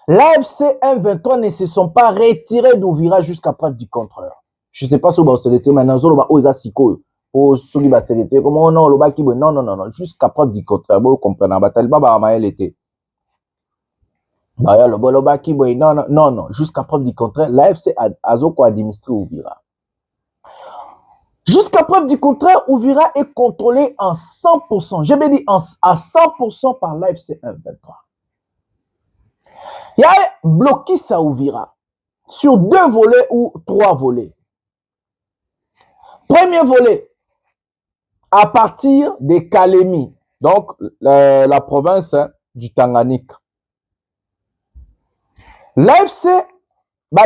L'AFC M23 ne se sont pas retirés d'Uvira jusqu'à preuve du contraire. Je ne sais pas si vous avez retiré maintenant, non, jusqu'à preuve du contraire. Vous comprenez, non, jusqu'à preuve du contraire, l'AFC a administré Uvira. Jusqu'à preuve du contraire, Uvira est contrôlé en 100%. J'ai bien dit à 100% par l'AFC M23. Il y a un blocus à Uvira sur 2 volets ou 3 volets. Premier volet, à partir de Kalemi, donc la province du Tanganyika. L'AFC,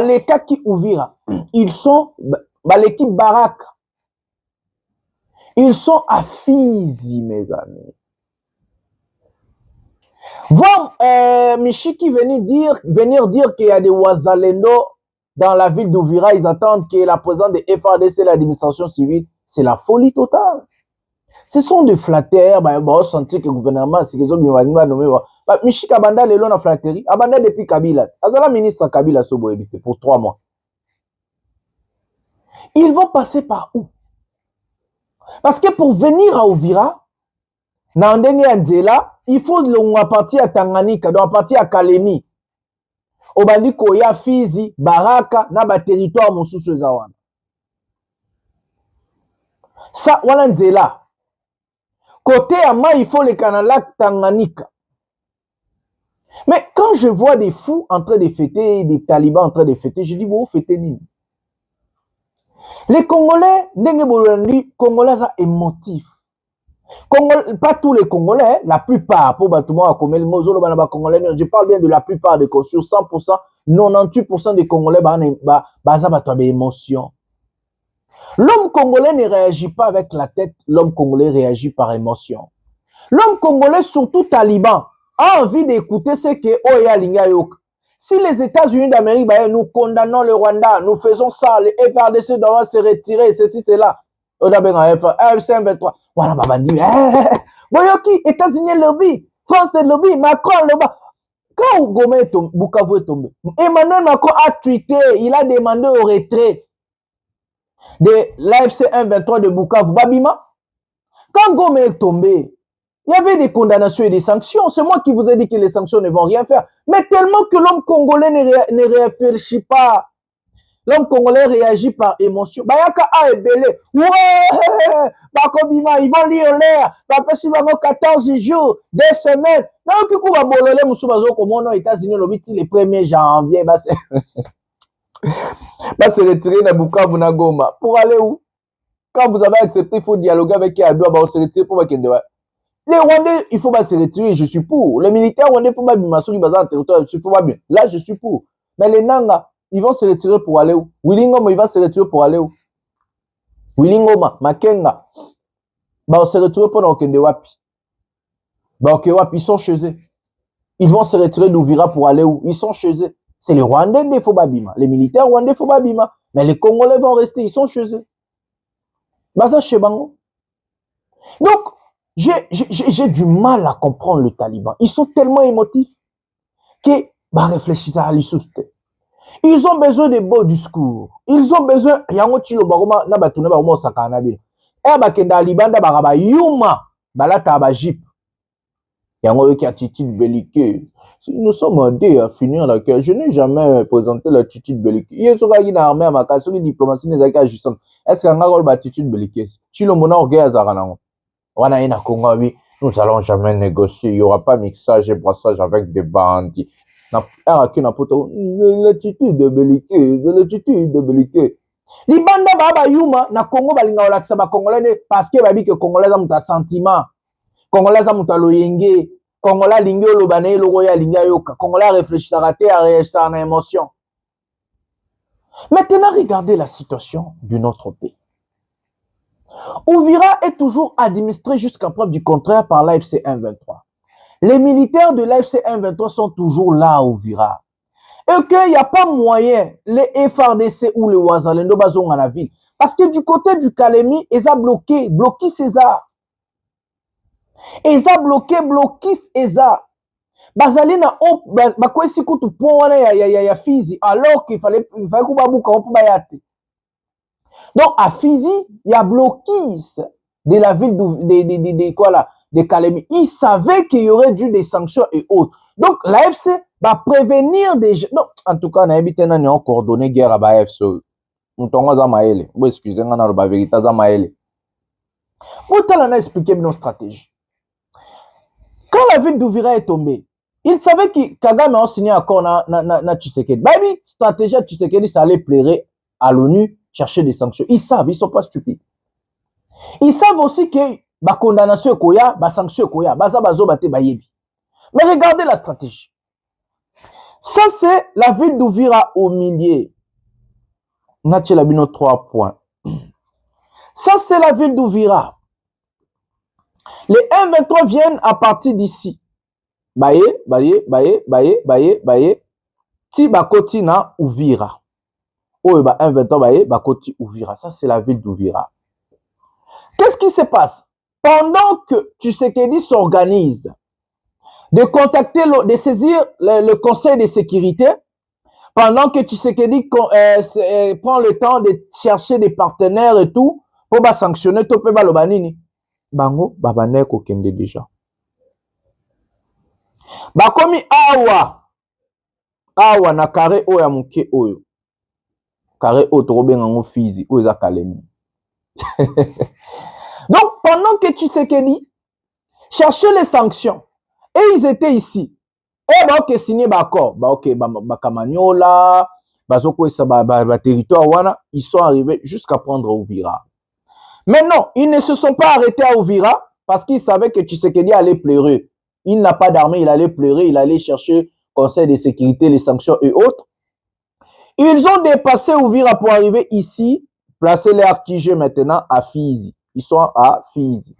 les cas qui Uvira, ils sont l'équipe Baraka. Ils sont à Fizi, mes amis. Voir Michiki venir dire qu'il y a des Wazalendo dans la ville d'Uvira, ils attendent que la présence des FARDC et l'administration civile, c'est la folie totale. Ce sont des flatteurs, on sentit que le gouvernement, c'est qu'ils ont nommé. Michika Banda, le long flatterie, Abanda depuis Kabila. Azala ministre Kabila Soboébité pour 3 mois. Ils vont passer par où? Parce que pour venir à Uvira, Nandenge Anzela, il faut partir à Tanganyika, donc partir à Kalemi. Obandi Koya, Fizi, Baraka, na ba territoire Moussousou Zawana. Ça, voilà Nzela. Côté Ama, il faut les canals Tanganyika. Mais quand je vois des fous en train de fêter, des talibans en train de fêter, je dis, vous fêtez ni. Les Congolais, Congolais sont émotifs. Pas tous les Congolais, la plupart, pour je parle bien de la plupart des Congolais, sur 100%, 98% des Congolais, ont des émotions. L'homme congolais ne réagit pas avec la tête, l'homme congolais réagit par émotion. L'homme congolais, surtout taliban, a envie d'écouter ce que Oya Lingayok. Si les États-Unis d'Amérique, nous condamnons le Rwanda, nous faisons ça, les FRDC doivent se retirer, ceci, cela. AFC 23. Voilà, dit, Boyoki, États-Unis lobby, France lobby, Macron lobby. Quand Goma est tombé, Bukavu est tombé, Emmanuel Macron a tweeté, il a demandé au retrait de l'AFC 23 de Bukavu, Babima. Quand Goma est tombé, il y avait des condamnations et des sanctions. C'est moi qui vous ai dit que les sanctions ne vont rien faire. Mais tellement que l'homme congolais ne réfléchit pas. L'homme congolais réagit par émotion. Bayaka a ébélé. Ouais! Bakobima, ils vont lire l'air. Bapesi bango 14 jours, 2 semaines. Non, qui va bololé Mousoubazo comme aux États-Unis le 1er janvier. Se retirer de Bukavu na Goma. Pour aller où? Quand vous avez accepté, il faut dialoguer avec qui à Douala, on se retire pour Bakendewa. Les Rwandais, il faut pas se retirer, je suis pour. Les militaires Rwandais, il faut pas bimasou, ils bazar territoire, il faut pas bien. Là, je suis pour. Mais les Nanga, ils vont se retirer pour aller où? Willingoma, il va se retirer pour aller où? Willingoma, Makenga. On se retire pour Okendewapi. Okendewapi, ils sont chez eux. Ils vont se retirer d'Uvira pour aller où? Ils sont chez eux. C'est les Rwandais des Fobabima. Les militaires Rwandais Fobabima. Mais les Congolais vont rester, ils sont chez eux. Baza chez Bango. Donc, j'ai du mal à comprendre le Taliban. Ils sont tellement émotifs que, réfléchissez à l'issouste. Ils ont besoin de beaux discours. Ils ont besoin, yango chilo bagoma, na batune bagoma sakanabil. Bakenda libanda baraba yuma, balata abajip. Yango qui attitude belliqueuse. Si nous sommes deux à finir la guerre, je n'ai jamais présenté l'attitude belliqueuse. Il y a ce qui n'a armé à ma casse, qui diplomatie n'est pas agissante. Est-ce qu'il y a une attitude belliqueuse? Chilo mona orgueil à Zaranango. Nous allons jamais négocier, il n'y aura pas mixage et brassage avec des bandits. L'attitude belliqueuse, l'attitude belliqueuse. Les bandes baba yuma na Congo balinga olakisa ba Congolais parce que babi que Congolais a muta sentiment, Congolais a muta loyenge, Congolais lingi olobane logoya linga yoka, Congolais réfléchir raté à réagir en émotion. Maintenant regardez la situation de notre pays. Uvira est toujours administré jusqu'à preuve du contraire par l'AFC 123. Les militaires de l'AFC 123 sont toujours là à Uvira. Et qu'il n'y a pas moyen, les FRDC ou les Ouazalendo bazong à la ville. Parce que du côté du Kalemi, ils ont bloqué César. Ils ont bloqué César. Bazalina o bakwesi kutu pona ya Fizi alors qu'il fallait kubabuka on peut bayate. Donc, à Fizi, il y a blocus de la ville de Kalemi. Ils savaient qu'il y aurait dû des sanctions et autres. Donc, l'AFC va prévenir des gens. Donc, en tout cas, on a évité de coordonner guerre à l'AFC. Excusez-moi, on a vérité à Zamaël. On a expliqué nos stratégies. Quand la ville d'Uvira est tombée, ils savaient que Kagame a signé un accord na Tshisekedi. Baby, stratégie à Tshisekedi, ça allait plaire à l'ONU. Chercher des sanctions. Ils savent, ils ne sont pas stupides. Ils savent aussi que la condamnation est la sanction est bayebi. Mais regardez la stratégie. Ça, c'est la ville d'Uvira au milieu. Nathiel Abino, 3 points. Ça, c'est la ville d'Uvira. Les M23 viennent à partir d'ici. Baye. Ti bakoti na Uvira. Oh, un 20 ans, Bakoti Uvira. Ça, c'est la ville d'Uvira. Qu'est-ce qui se passe? pendant que Tshisekedi s'organise, de contacter, de saisir le Conseil de sécurité, pendant que Tshisekedi prend le temps de chercher des partenaires et tout, pour sanctionner tout le monde, bango, babane kokende déjà. Bakomi awa na carré oya muke oyo. Carré oyo tobengango Fizi, oyo eza Kalemi. Donc, pendant que Tshisekedi cherchait les sanctions, et ils étaient ici, et bah ok, signé d'accord, bah ok, Bakamaniola, bazoko et territoire wana, ils sont arrivés jusqu'à prendre Uvira. Mais non, ils ne se sont pas arrêtés à Uvira parce qu'ils savaient que Tshisekedi allait pleurer. Il n'a pas d'armée, il allait pleurer, il allait chercher Conseil de sécurité, les sanctions et autres. Ils ont dépassé Uvira pour arriver ici, placer les RQG maintenant à Fizi. Ils sont à Fizi.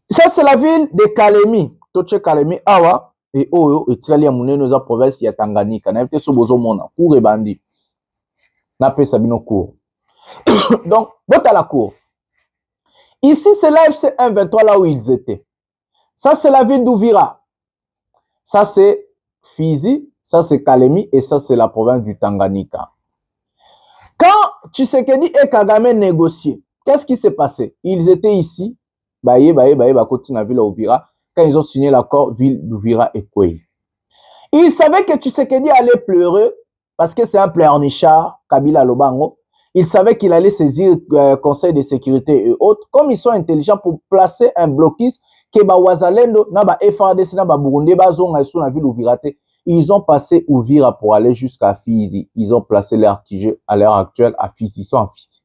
Ça, c'est la ville de Kalemi. Toche Kalemi, awa, et oyo, et Tiali Amoune, nous a province, il y a Tanganyika. N'a été sobozo mona, cour et bandi. N'a pas sabino cour. Donc, botte à la cour. Ici, c'est l'AFC 123 là où ils étaient. Ça, c'est la ville d'Uvira. Ça, c'est Fizi. Ça, c'est Kalemi. Et ça, c'est la province du Tanganyika. Quand Tshisekedi et Kagame négociaient, qu'est-ce qui s'est passé? Ils étaient ici. Côté la ville d'Uvira. Quand ils ont signé l'accord, ville d'Uvira et Koué. Ils savaient que Tshisekedi allait pleurer parce que c'est un pleurnichard, Kabila Lobango. Ils savaient qu'il allait saisir le Conseil de sécurité et autres. Comme ils sont intelligents pour placer un blocus, que Wazalendo, Naba FARDC, Naba Burundi, Bazonga, sur la ville d'Uvira. Ils ont passé Uvira pour aller jusqu'à Fizi. Ils ont placé leur QG à l'heure actuelle à Fizi. Ils sont en Fizi.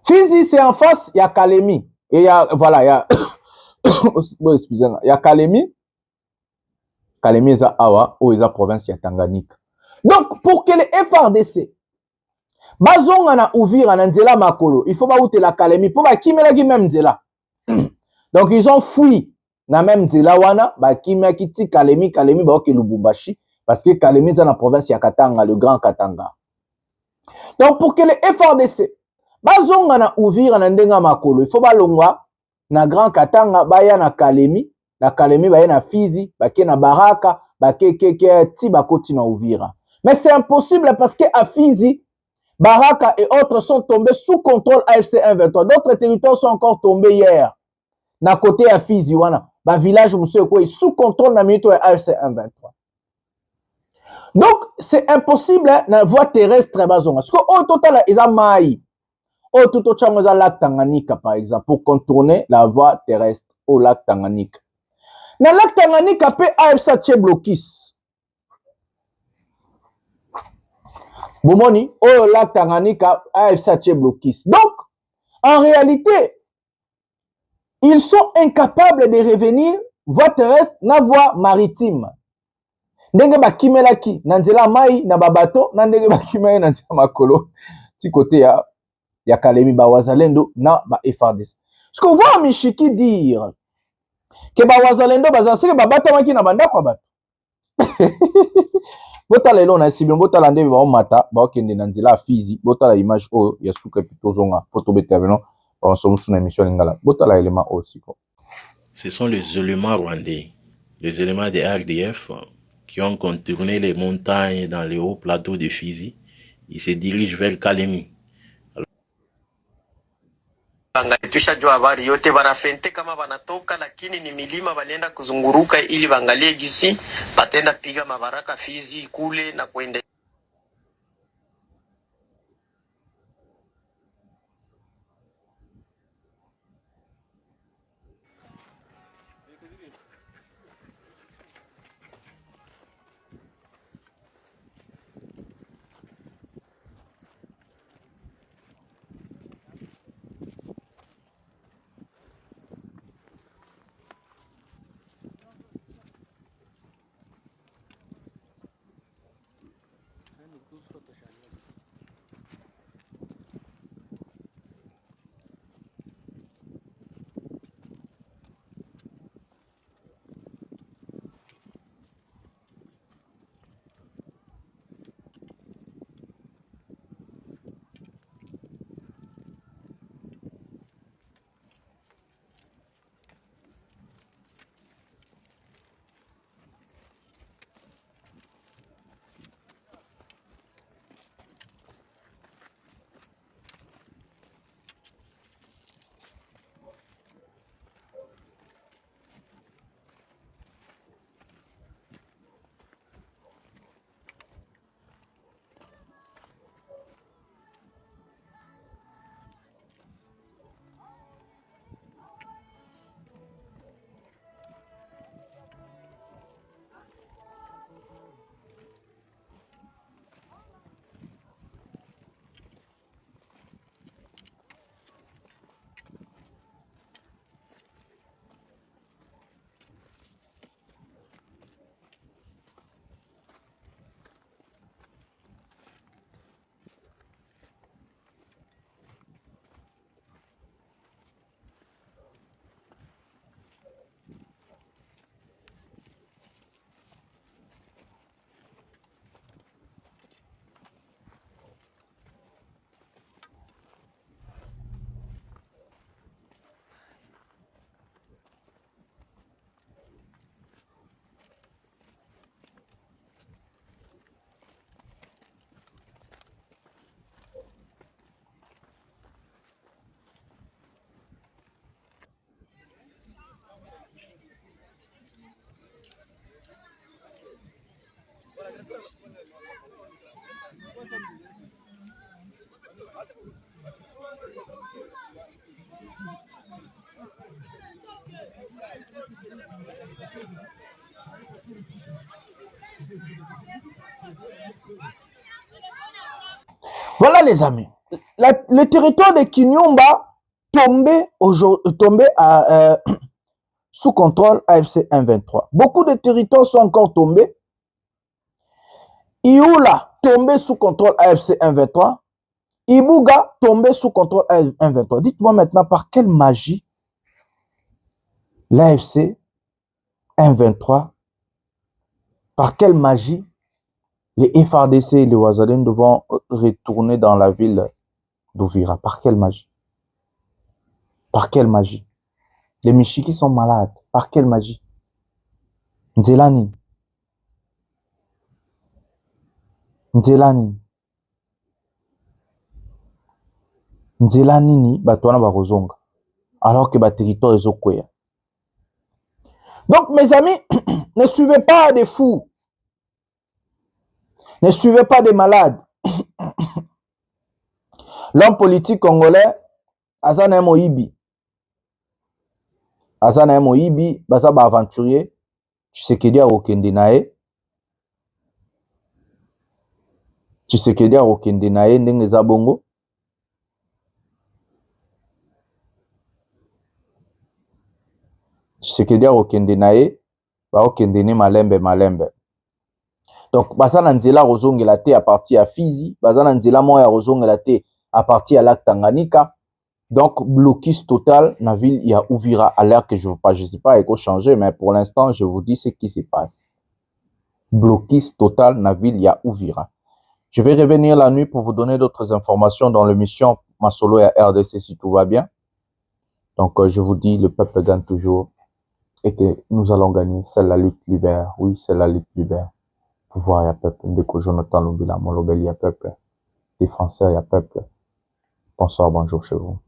Fizi, c'est en face, il y a Kalemi. Et il y a, voilà, il y a, excusez-moi, il y a Kalemi. Kalemi, il y a Awa, ou il y a province, il y a Tanganyika. Donc, pour que les FARDC, Bazonga na Uvira na nzela makolo, il faut pas outer la Kalemi, pour ba kimela ki même nzela. Donc ils ont fui na même nzela wana, ba kimela ki ti Kalemi ba oke Lubumbashi, parce que Kalemi c'est la province ya Katanga, le Grand Katanga. Donc pour que les FARDC, Bazonga na Uvira na ndenga makolo, il faut ba longwa na Grand Katanga, ba ya na Kalemi ba ya na Fizi, ba ke na Baraka, ba ke ti ba koti na Uvira. Mais c'est impossible parce que à Fizi, Baraka et autres sont tombés sous contrôle AFC 123. D'autres territoires sont encore tombés hier. Na côté à Fizi, wana, ba village monsieur quoi sous contrôle na minute AFC 123. Donc c'est impossible na voie terrestre bazonga. Parce que au total ils a mai. Au tout chango za lac Tanganyika par exemple pour contourner la voie terrestre au lac Tanganyika. Na lac Tanganyika peut AFC tche blocus. Bomoni, au lac Tanganyika, AFC blocus. Donc, en réalité, ils sont incapables de revenir voie terrestre na voie maritime. Ndenge ba kimelaki, nanzela mai, na babato, ndenge ba kimelaki, nanzela makolo. Ti côté ya Kalemi, ba Wazalendo, na ba FARDC. Ce qu'on voit Mishiki dire, que ba Wazalendo, ba zansiri, ba bata maki na banda kwa bato. Botala elo na sibion botala ndebe ba mata ba okende na nzela Fizi botala image o ya suka pitozonga poto betaveno ba somo suna émission lingala botala élément aussi. Ce sont les éléments rwandais, les éléments des RDF qui ont contourné les montagnes dans les hauts plateaux de Fizi. Ils se dirigent vers Kalemi. Tushajua habari yote wanafente kama wanatoka, lakini ni milima walienda kuzunguruka ili waangalie gisi patenda piga mabaraka Fizi kule na kwenda. Voilà les amis, le territoire de Kinyumba tombé sous contrôle AFC M23. Beaucoup de territoires sont encore tombés. Ioula tombé sous contrôle AFC M23. Ibuga tombé sous contrôle M23. Dites-moi maintenant par quelle magie l'AFC M23, par quelle magie les FARDC et les Ouazalènes devront retourner dans la ville d'Ouvira. Par quelle magie? Par quelle magie? Les Michiki sont malades. Par quelle magie? Nzelani. Nzelani. Nzelani ni batwana barozonga. Alors que ba territoire est au Kouya. Donc mes amis, ne suivez pas des fous. Ne suivez pas des malades. L'homme politique congolais, Azana Moïbi. Azana Moïbi, Bazaba aventurier, Tshisekedi a Okende nae. Tshisekedi a Okende nae, ndenge za bongo. Tshisekedi a Okende nae, ba Okende ne malembe. Donc, Bazana Nzela Rozongela te à partir à Fizi, Bazana Nzela Moya Rozongela te à partir à lac Tanganyika. Donc, blocus total na ville, il y a Ouvira à l'air que je ne sais pas, il faut changer, mais pour l'instant, je vous dis ce qui se passe. Blocus total na ville, il y a Ouvira. Je vais revenir la nuit pour vous donner d'autres informations dans l'émission Masolo et RDC si tout va bien. Donc, je vous dis, le peuple gagne toujours et que nous allons gagner. C'est la lutte libère. Oui, c'est la lutte libère. Pouvoir, il y a peuple. Ndeko Jonathan Lubila, Molobel, il y a peuple. Des Français, il y a peuple. Bonsoir, bonjour chez vous.